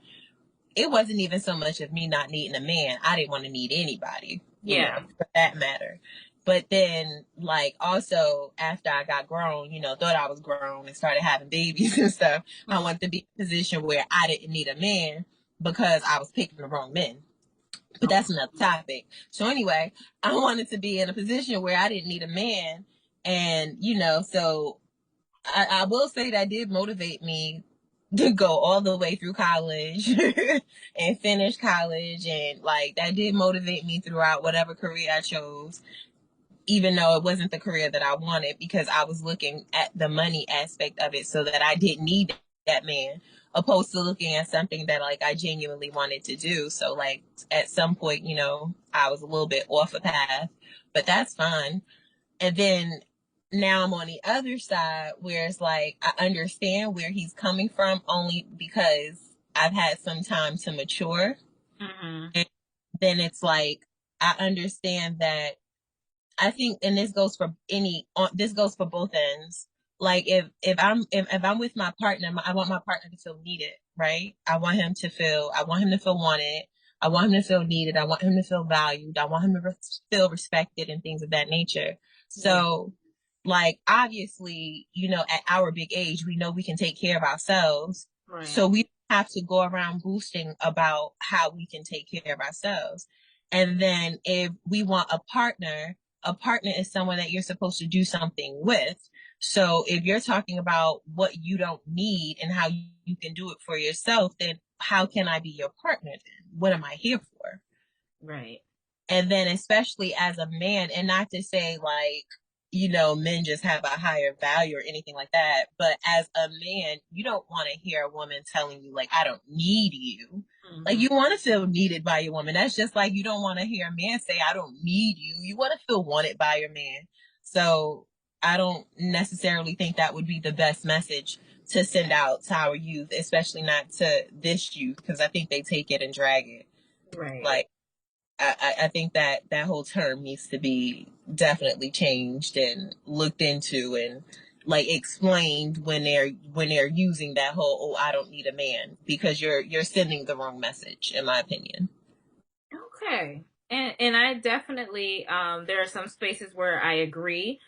it wasn't even so much of me not needing a man. I didn't want to need anybody, you know, for that matter. But then, like, also after I got grown, you know, thought I was grown and started having babies and stuff, I wanted to be in a position where I didn't need a man because I was picking the wrong men. But that's another topic. So anyway, I wanted to be in a position where I didn't need a man. And, you know, so I will say that did motivate me to go all the way through college and finish college. And like that did motivate me throughout whatever career I chose, even though it wasn't the career that I wanted because I was looking at the money aspect of it so that I didn't need that man opposed to looking at something that like I genuinely wanted to do. So like at some point, you know, I was a little bit off a path, but that's fine. And then now I'm on the other side where it's like I understand where he's coming from only because I've had some time to mature. And then it's like I understand that I think, and this goes for this goes for both ends. Like if I'm with my partner, I want my partner to feel needed, right? I want him to feel wanted. I want him to feel needed. I want him to feel valued. I want him to feel respected and things of that nature. So, like, obviously, you know, at our big age, we know we can take care of ourselves. Right. So we have to go around boosting about how we can take care of ourselves. And then if we want a partner is someone that you're supposed to do something with. So if you're talking about what you don't need and how you can do it for yourself, then how can I be your partner then? What am I here for? Right. And then especially as a man, and not to say like, you know, men just have a higher value or anything like that. But as a man, you don't want to hear a woman telling you like, I don't need you. Like you want to feel needed by your woman. That's just like you don't want to hear a man say, I don't need you. You want to feel wanted by your man. So I don't necessarily think that would be the best message to send out to our youth, especially not to this youth, because I think they take it and drag it. Right. Like I think that that whole term needs to be definitely changed and looked into and like explained when they're using that whole "oh, I don't need a man," because you're sending the wrong message, in my opinion. Okay. And I definitely there are some spaces where I agree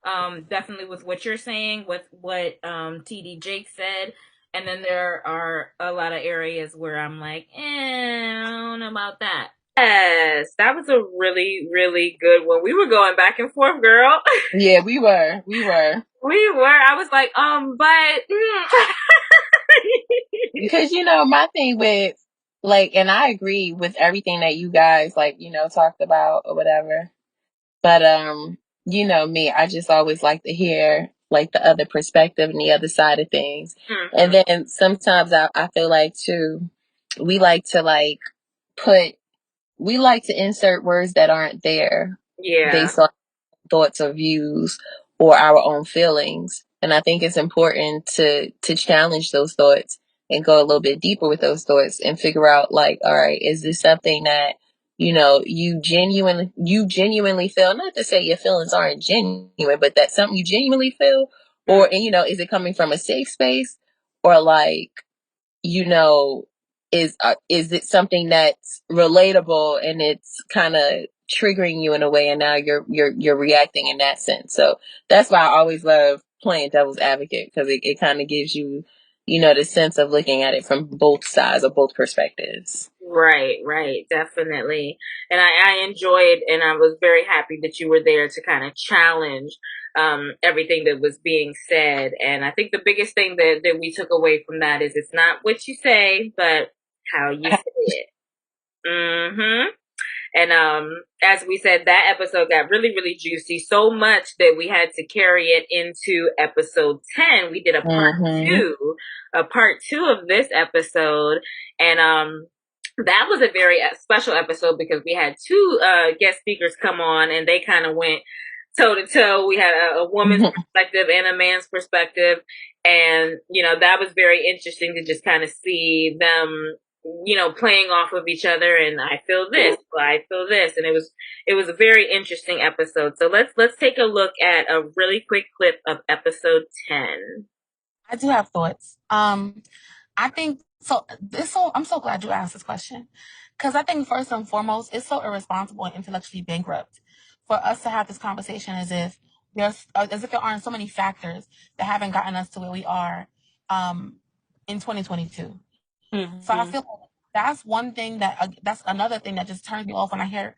definitely with what you're saying, with what TD Jake said, and then there are a lot of areas where I'm like, I don't know about that. Yes, that was a really, really good one. We were going back and forth, girl. Yeah, we were. We were. We were. I was like, but Because my thing with like, and I agree with everything that you guys like, talked about or whatever. But me, I just always like to hear like the other perspective and the other side of things. And Mhm. then sometimes I feel like too, we like to like put we like to insert words that aren't there Yeah. based on thoughts or views or our own feelings. And I think it's important to challenge those thoughts and go a little bit deeper with those thoughts and figure out like, all right, is this something that you genuinely feel? Not to say your feelings aren't genuine, but that's something you genuinely feel, or and is it coming from a safe space, or like you know, is it something that's relatable and it's kind of triggering you in a way, and now you're reacting in that sense. So that's why I always love playing devil's advocate, because it kind of gives you, the sense of looking at it from both sides or both perspectives. Right, definitely. And I enjoyed, and I was very happy that you were there to kind of challenge everything that was being said. And I think the biggest thing that we took away from that is it's not what you say, but how you say it. Mm-hmm. And as we said, that episode got really, really juicy, so much that we had to carry it into episode 10. We did Mm-hmm. a part two of this episode. And that was a very special episode because we had two guest speakers come on, and they kind of went toe to toe. We had a woman's perspective and a man's perspective. And, that was very interesting to just kind of see them, playing off of each other. And I feel this, I feel this. And it was a very interesting episode. So let's take a look at a really quick clip of episode 10. I do have thoughts. I think so. I'm so glad you asked this question, because I think first and foremost, it's so irresponsible and intellectually bankrupt for us to have this conversation as if there aren't so many factors that haven't gotten us to where we are, in 2022. Mm-hmm. So I feel like that's one thing that's another thing that just turns me off when I hear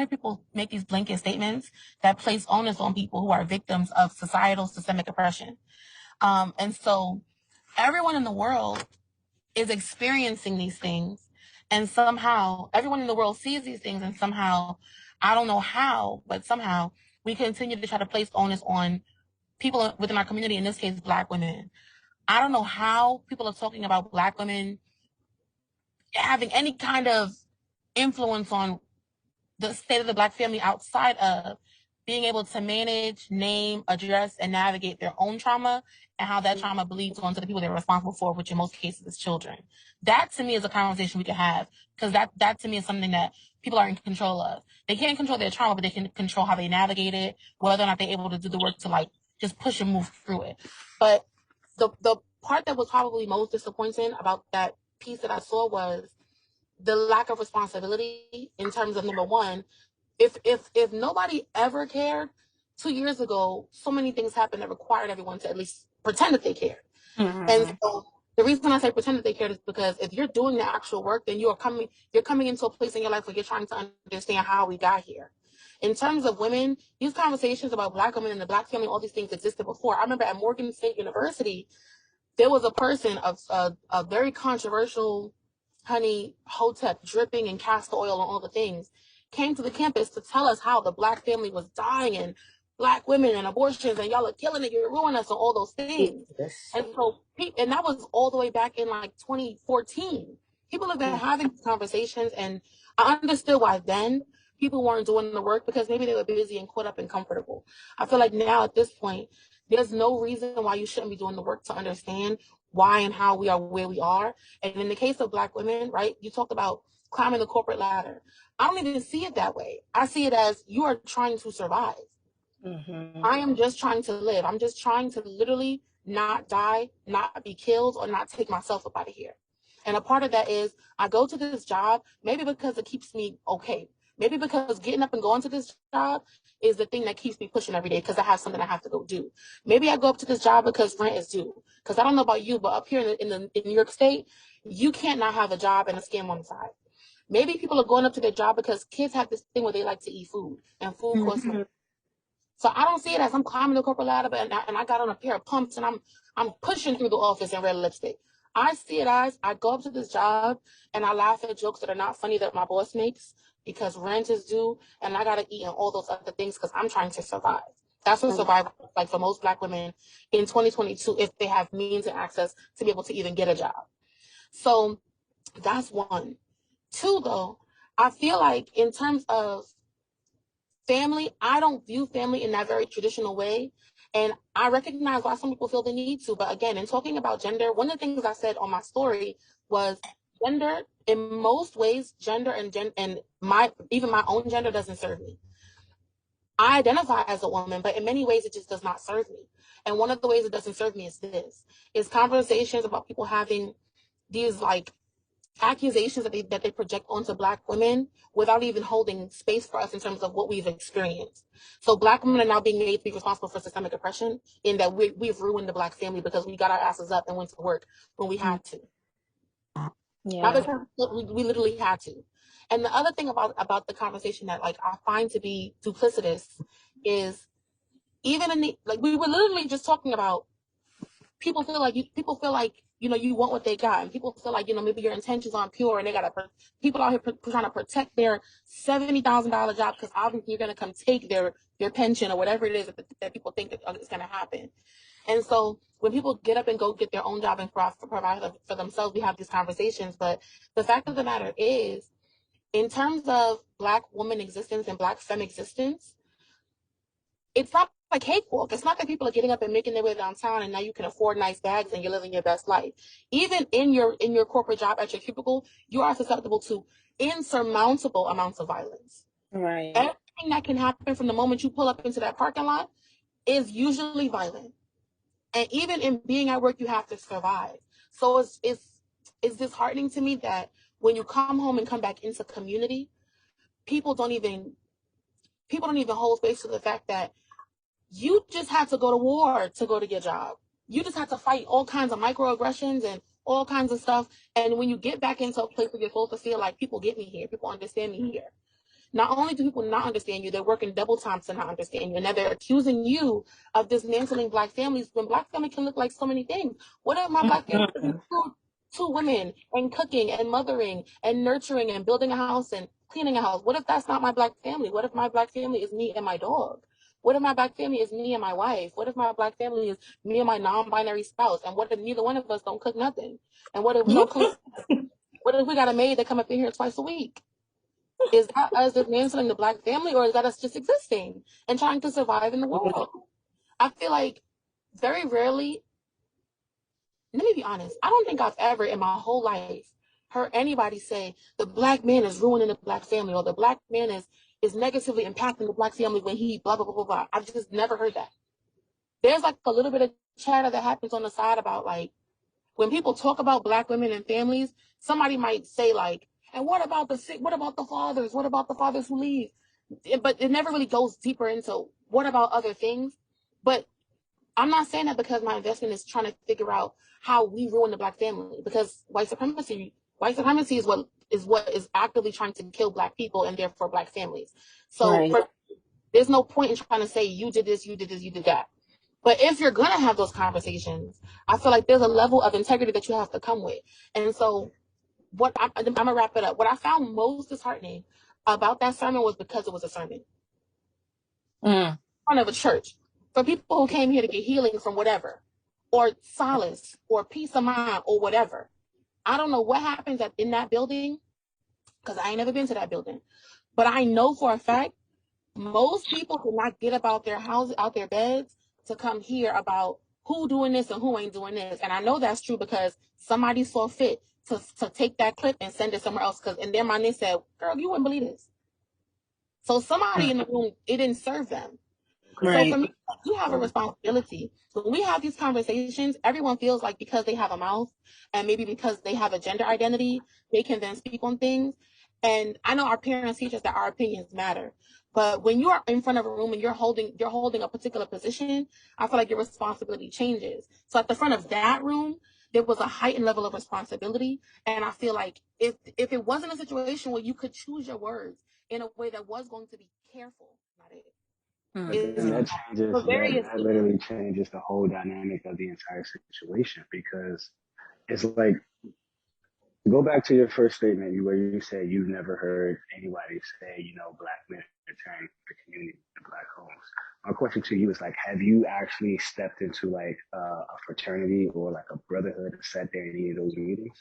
people make these blanket statements that place onus on people who are victims of societal systemic oppression. And so everyone in the world is experiencing these things, and somehow everyone in the world sees these things, and somehow, I don't know how, but somehow we continue to try to place onus on people within our community, in this case Black women. I don't know how people are talking about Black women having any kind of influence on the state of the Black family outside of being able to manage, name, address, and navigate their own trauma, and how that trauma bleeds onto the people they're responsible for, which in most cases is children. That to me is a conversation we can have, because that to me is something that people are in control of. They can't control their trauma, but they can control how they navigate it, whether or not they're able to do the work to like just push and move through it. But the part that was probably most disappointing about that piece that I saw was the lack of responsibility in terms of, number one, if nobody ever cared 2 years ago, so many things happened that required everyone to at least pretend that they cared. Mm-hmm. And so the reason I say pretend that they cared is because if you're doing the actual work, then you're coming into a place in your life where you're trying to understand how we got here. In terms of women, these conversations about Black women and the Black family, all these things existed before. I remember at Morgan State University, there was a person of a very controversial honey hotep dripping in castor oil and all the things, came to the campus to tell us how the Black family was dying, and Black women and abortions, and y'all are killing it, you're ruining us, and all those things. Yes. And so, and that was all the way back in like 2014. People have been having these conversations, and I understood why then people weren't doing the work, because maybe they were busy and caught up and comfortable. I feel like now at this point, there's no reason why you shouldn't be doing the work to understand why and how we are where we are. And in the case of Black women, right, you talked about climbing the corporate ladder. I don't even see it that way. I see it as you are trying to survive. Mm-hmm. I am just trying to live. I'm just trying to literally not die, not be killed, or not take myself up out of here. And a part of that is I go to this job, maybe because it keeps me okay. Maybe because getting up and going to this job is the thing that keeps me pushing every day because I have something I have to go do. Maybe I go up to this job because rent is due. Because I don't know about you, but up here in New York State, you can't not have a job and a scam on the side. Maybe people are going up to their job because kids have this thing where they like to eat food, and food costs money. So I don't see it as I'm climbing the corporate ladder and I got on a pair of pumps and I'm pushing through the office in red lipstick. I see it as I go up to this job and I laugh at jokes that are not funny that my boss makes because rent is due and I gotta eat and all those other things because I'm trying to survive. That's what survival is like for most Black women in 2022 if they have means and access to be able to even get a job. So that's one. Two, though, I feel like in terms of family, I don't view family in that very traditional way. And I recognize why some people feel the need to. But again, in talking about gender, one of the things I said on my story was gender, in most ways, gender and my even my own gender doesn't serve me. I identify as a woman, but in many ways it just does not serve me. And one of the ways it doesn't serve me is this is conversations about people having these like accusations that they project onto Black women without even holding space for us in terms of what we've experienced. So Black women are now being made to be responsible for systemic oppression in that we've ruined the Black family because we got our asses up and went to work when we had to. Not Yeah. because we literally had to. And the other thing about the conversation that like I find to be duplicitous is even in the like we were literally just talking about people feel like you want what they got, and people feel like maybe your intentions aren't pure, and they got people out here trying to protect their $70,000 job because obviously you're gonna come take their pension or whatever it is that people think that is gonna happen. And so when people get up and go get their own job and provide for themselves, we have these conversations. But the fact of the matter is, in terms of Black woman existence and Black femme existence, it's not a cakewalk. It's not that people are getting up and making their way downtown and now you can afford nice bags and you're living your best life. Even in your corporate job at your cubicle, you are susceptible to insurmountable amounts of violence. Right. Everything that can happen from the moment you pull up into that parking lot is usually violent. And even in being at work, you have to survive. So it's disheartening to me that when you come home and come back into community, people don't even hold space to the fact that you just had to go to war to go to your job. You just had to fight all kinds of microaggressions and all kinds of stuff. And when you get back into a place where you're supposed to feel like people get me here, people understand me here, not only do people not understand you, they're working double time to not understand you. And now they're accusing you of dismantling Black families when Black family can look like so many things. What if my Black family Mm-hmm. two women and cooking and mothering and nurturing and building a house and cleaning a house? What if that's not my Black family? What if my Black family is me and my dog? What if my Black family is me and my wife? What if my Black family is me and my non-binary spouse? And what if neither one of us don't cook nothing? And what if we don't cook? What if we got a maid that come up in here twice a week? Is that us dismantling the Black family, or is that us just existing and trying to survive in the world? I feel like very rarely, let me be honest, I don't think I've ever in my whole life heard anybody say the Black man is ruining the Black family or the Black man is negatively impacting the Black family when he blah, blah, blah, blah, blah. I've just never heard that. There's like a little bit of chatter that happens on the side about like, when people talk about Black women and families, somebody might say like, and what about the sick? What about the fathers? What about the fathers who leave? But it never really goes deeper into what about other things. But I'm not saying that because my investment is trying to figure out how we ruin the Black family, because white supremacy is what is actively trying to kill Black people and therefore Black families. So Right. there's no point in trying to say you did this, you did this, you did that. But if you're gonna have those conversations, I feel like there's a level of integrity that you have to come with. And so I'm gonna wrap it up. What I found most disheartening about that sermon was because it was a sermon Mm. in front of a church for people who came here to get healing from whatever, or solace, or peace of mind, or whatever. I don't know what happens in that building because I ain't never been to that building, but I know for a fact most people do not get up out their houses, out their beds to come hear about who doing this and who ain't doing this. And I know that's true because somebody saw fit to take that clip and send it somewhere else, because in their mind they said, girl, you wouldn't believe this. So somebody in the room, it didn't serve them. So for Right. me, you have a responsibility. So when we have these conversations, everyone feels like because they have a mouth and maybe because they have a gender identity, they can then speak on things. And I know our parents teach us that our opinions matter. But when you are in front of a room and you're holding a particular position, I feel like your responsibility changes. So at the front of that room, there was a heightened level of responsibility. And I feel like if it wasn't a situation where you could choose your words in a way that was going to be careful, not it. But then that changes For various that literally changes the whole dynamic of the entire situation, because it's like, go back to your first statement where you said you've never heard anybody say, black men are turning the community to black homes. My question to you is like, have you actually stepped into like a fraternity or like a brotherhood and sat there in any of those meetings?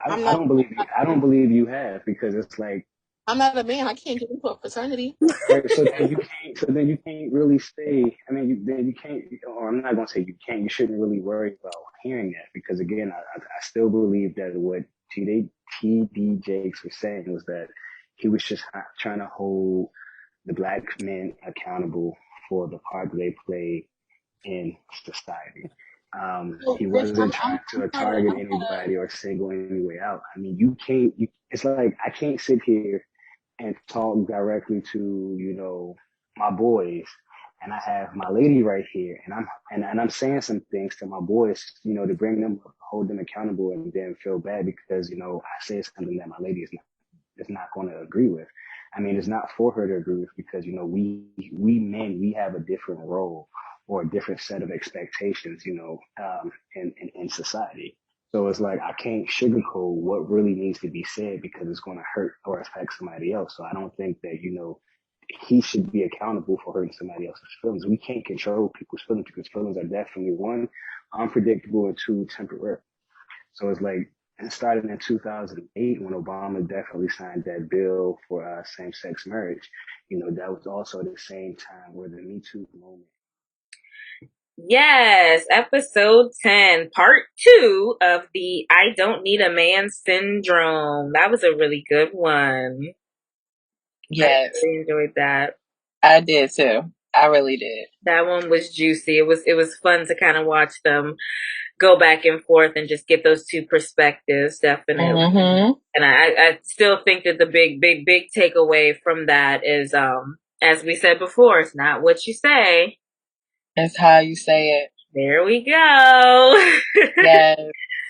I'm I not don't believe I don't believe you have, because it's like, I'm not a man. I can't get into a fraternity. right, so then you can't really say, I mean, then you can't, or I'm not going to say you can't, you shouldn't really worry about hearing that, because again, I still believe that what TD Jakes was saying was that he was just trying to hold the black men accountable for the part that they play in society. So, He Rich, wasn't trying to target anybody or single anybody out. I mean, it's like, I can't sit here and talk directly to, my boys, and I have my lady right here, and I'm saying some things to my boys, to bring them up, hold them accountable, and then feel bad because, I said something that my lady is not going to agree with. I mean, it's not for her to agree with, because, we men, we have a different role or a different set of expectations, in society. So it's like, I can't sugarcoat what really needs to be said, because it's going to hurt or affect somebody else. So I don't think that, he should be accountable for hurting somebody else's feelings. We can't control people's feelings, because feelings are definitely, one, unpredictable, and two, temporary. So it's like, it started in 2008 when Obama definitely signed that bill for same-sex marriage. That was also the same time where the Me Too moment. Yes, episode 10, part 2 of the I Don't Need a Man syndrome. That was a really good one. Yes. I really enjoyed that. I did too. I really did. That one was juicy. It was fun to kind of watch them go back and forth and just get those two perspectives, definitely. Mm-hmm. And I still think that the big takeaway from that is, as we said before, it's not what you say. It's how you say it. There we go. Yes,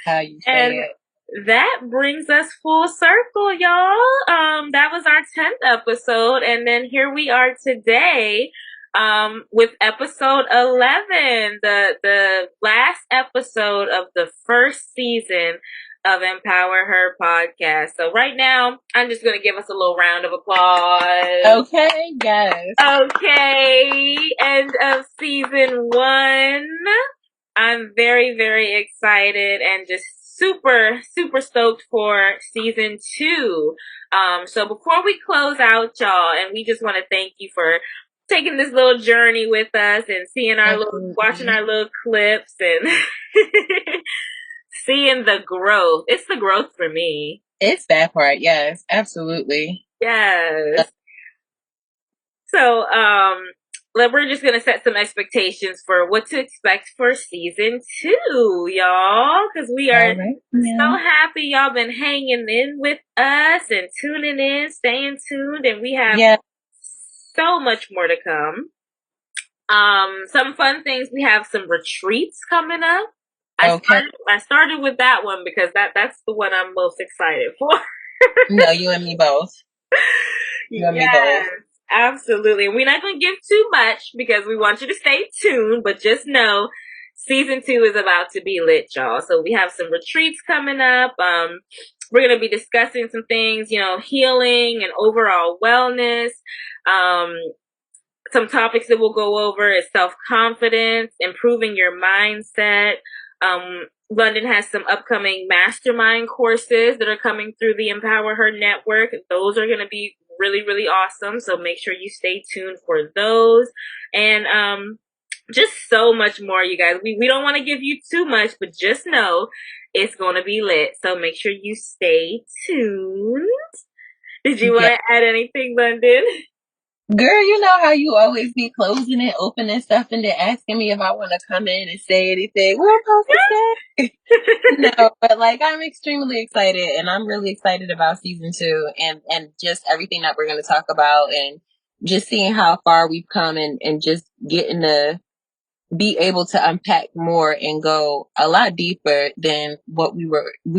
how you say And it. that brings us full circle, y'all. That was our 10th episode, and then here we are today, with episode 11, the last episode of the first season of Empower Her podcast. So right now, I'm just going to give us a little round of applause. Okay, yes. Okay, end of season 1. I'm very, very excited and just super, super stoked for season 2. So before we close out, y'all, and we just want to thank you for taking this little journey with us and seeing watching our little clips and seeing the growth. It's the growth for me. It's that part, yes, absolutely. Yes. So, we're just gonna set some expectations for what to expect for season 2, y'all, because we are so happy y'all been hanging in with us and tuning in, staying tuned, and we have so much more to come. Some fun things. We have some retreats coming up. I started with that one because that's the one I'm most excited for. No, you and me both. Yes, absolutely. We're not going to give too much because we want you to stay tuned, but just know season 2 is about to be lit, y'all. So we have some retreats coming up. We're going to be discussing some things, healing and overall wellness. Some topics that we'll go over is self-confidence, improving your mindset. London has some upcoming mastermind courses that are coming through the Empower Her network. Those are going to be really, really awesome. So make sure you stay tuned for those. And just so much more, you guys. We don't want to give you too much, but just know it's going to be lit. So make sure you stay tuned. Did you want Yeah. to add anything, London? Girl, you know how you always be closing and opening stuff and then asking me if I want to come in and say anything. What am I supposed to say? No, but like I'm extremely excited, and I'm really excited about season 2 and just everything that we're going to talk about, and just seeing how far we've come, and just getting to be able to unpack more and go a lot deeper than what we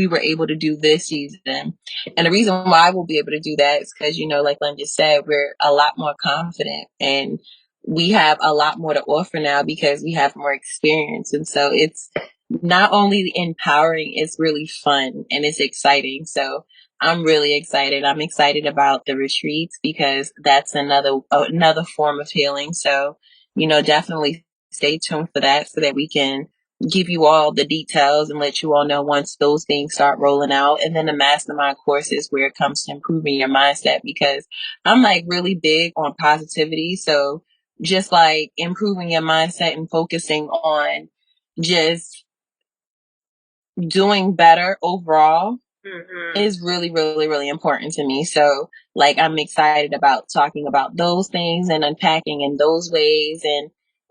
were able to do this season. And the reason why we'll be able to do that is because, like Len just said, we're a lot more confident, and we have a lot more to offer now because we have more experience. And so it's not only empowering, it's really fun and it's exciting. So I'm really excited. I'm excited about the retreats because that's another form of healing. So, definitely stay tuned for that so that we can give you all the details and let you all know once those things start rolling out. And then the mastermind course is where it comes to improving your mindset, because I'm like really big on positivity. So just like improving your mindset and focusing on just doing better overall is really, really, really important to me. So like I'm excited about talking about those things and unpacking in those ways,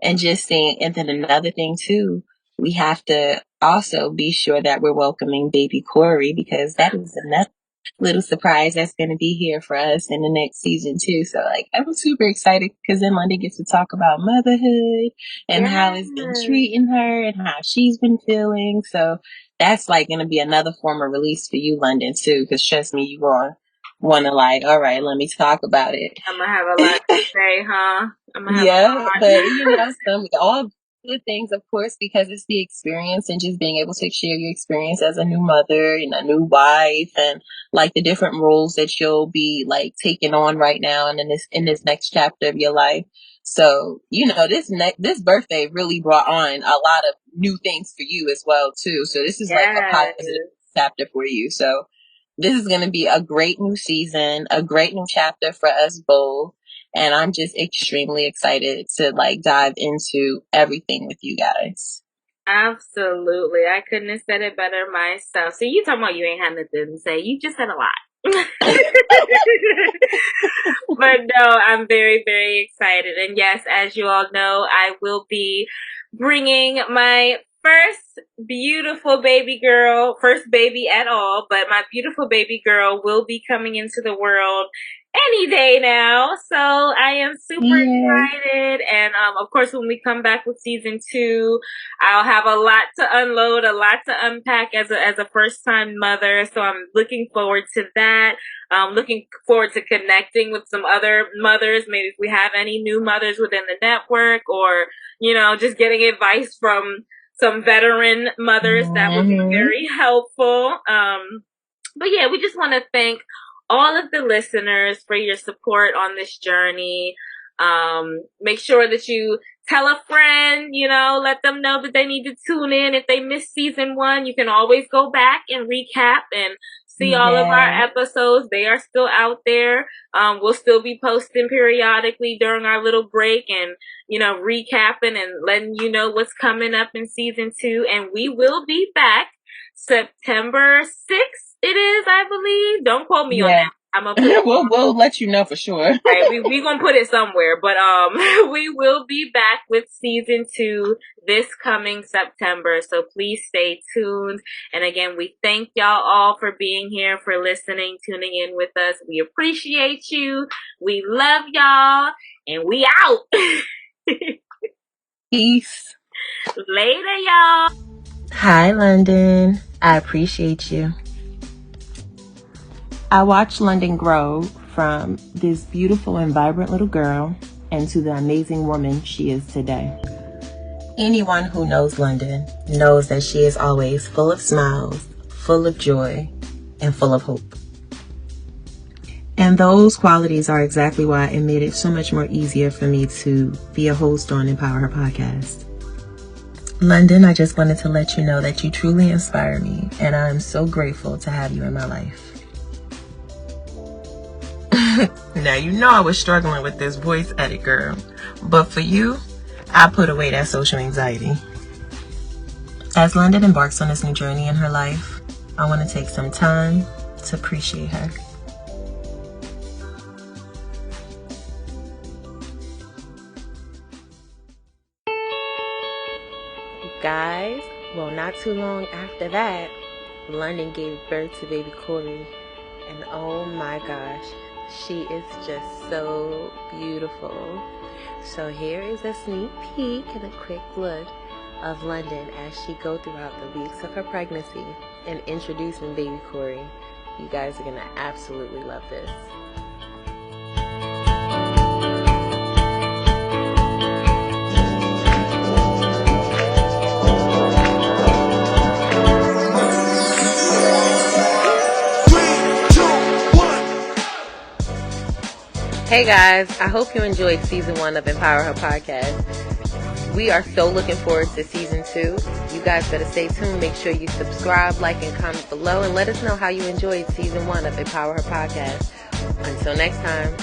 and just seeing. And then another thing too, we have to also be sure that we're welcoming baby Corey, because that is another little surprise that's going to be here for us in the next season too. So like I'm super excited because then Monday gets to talk about motherhood and how it's been treating her and how she's been feeling. So that's like going to be another form of release for you, London, too, because trust me, you're going to want to like, all right, let me talk about it. I'm going to have a lot to say, huh? I'm going to have Yeah, a lot. but all good things, of course, because it's the experience and just being able to share your experience as a new mother and a new wife, and like the different roles that you'll be like taking on right now and in this next chapter of your life. So, this birthday really brought on a lot of new things for you as well, too. So this is like a positive chapter for you. So this is going to be a great new season, a great new chapter for us both. And I'm just extremely excited to like dive into everything with you guys. Absolutely. I couldn't have said it better myself. So you talking about you ain't had nothing to say. You just said a lot. But no, I'm very, very excited. And yes, as you all know, I will be bringing my first beautiful baby girl, first baby at all, but my beautiful baby girl will be coming into the world any day now. So I am super excited. And of course, when we come back with season 2, I'll have a lot to unload, a lot to unpack as a first time mother. So I'm looking forward to that. Looking forward to connecting with some other mothers. Maybe if we have any new mothers within the network, or, just getting advice from some veteran mothers, that would be very helpful. But yeah, we just want to thank all of the listeners for your support on this journey. Make sure that you tell a friend, let them know that they need to tune in. If they missed season 1, you can always go back and recap and see all of our episodes. They are still out there. We'll still be posting periodically during our little break and, recapping and letting you know what's coming up in season 2. And we will be back September 6th. It is, I believe. Don't quote me on that. I'm gonna put it. We'll let you know for sure. Right, we gonna put it somewhere, but we will be back with season 2 this coming September. So please stay tuned. And again, we thank y'all all for being here, for listening, tuning in with us. We appreciate you. We love y'all, and we out. Peace. Later, y'all. Hi, London. I appreciate you. I watched London grow from this beautiful and vibrant little girl into the amazing woman she is today. Anyone who knows London knows that she is always full of smiles, full of joy, and full of hope. And those qualities are exactly why it made it so much more easier for me to be a host on Empower Her podcast. London, I just wanted to let you know that you truly inspire me, and I am so grateful to have you in my life. Now, I was struggling with this voice edit, girl. But for you, I put away that social anxiety. As London embarks on this new journey in her life, I want to take some time to appreciate her. Guys, well, not too long after that, London gave birth to baby Corey. And oh my gosh, she is just so beautiful. So here is a sneak peek and a quick look of London as she go throughout the weeks of her pregnancy and introducing baby Corey. You guys are going to absolutely love this. Hey guys, I hope you enjoyed season 1 of EmpowerHer podcast. We are so looking forward to season 2. You guys better stay tuned. Make sure you subscribe, like, and comment below, and let us know how you enjoyed season 1 of EmpowerHer podcast. Until next time.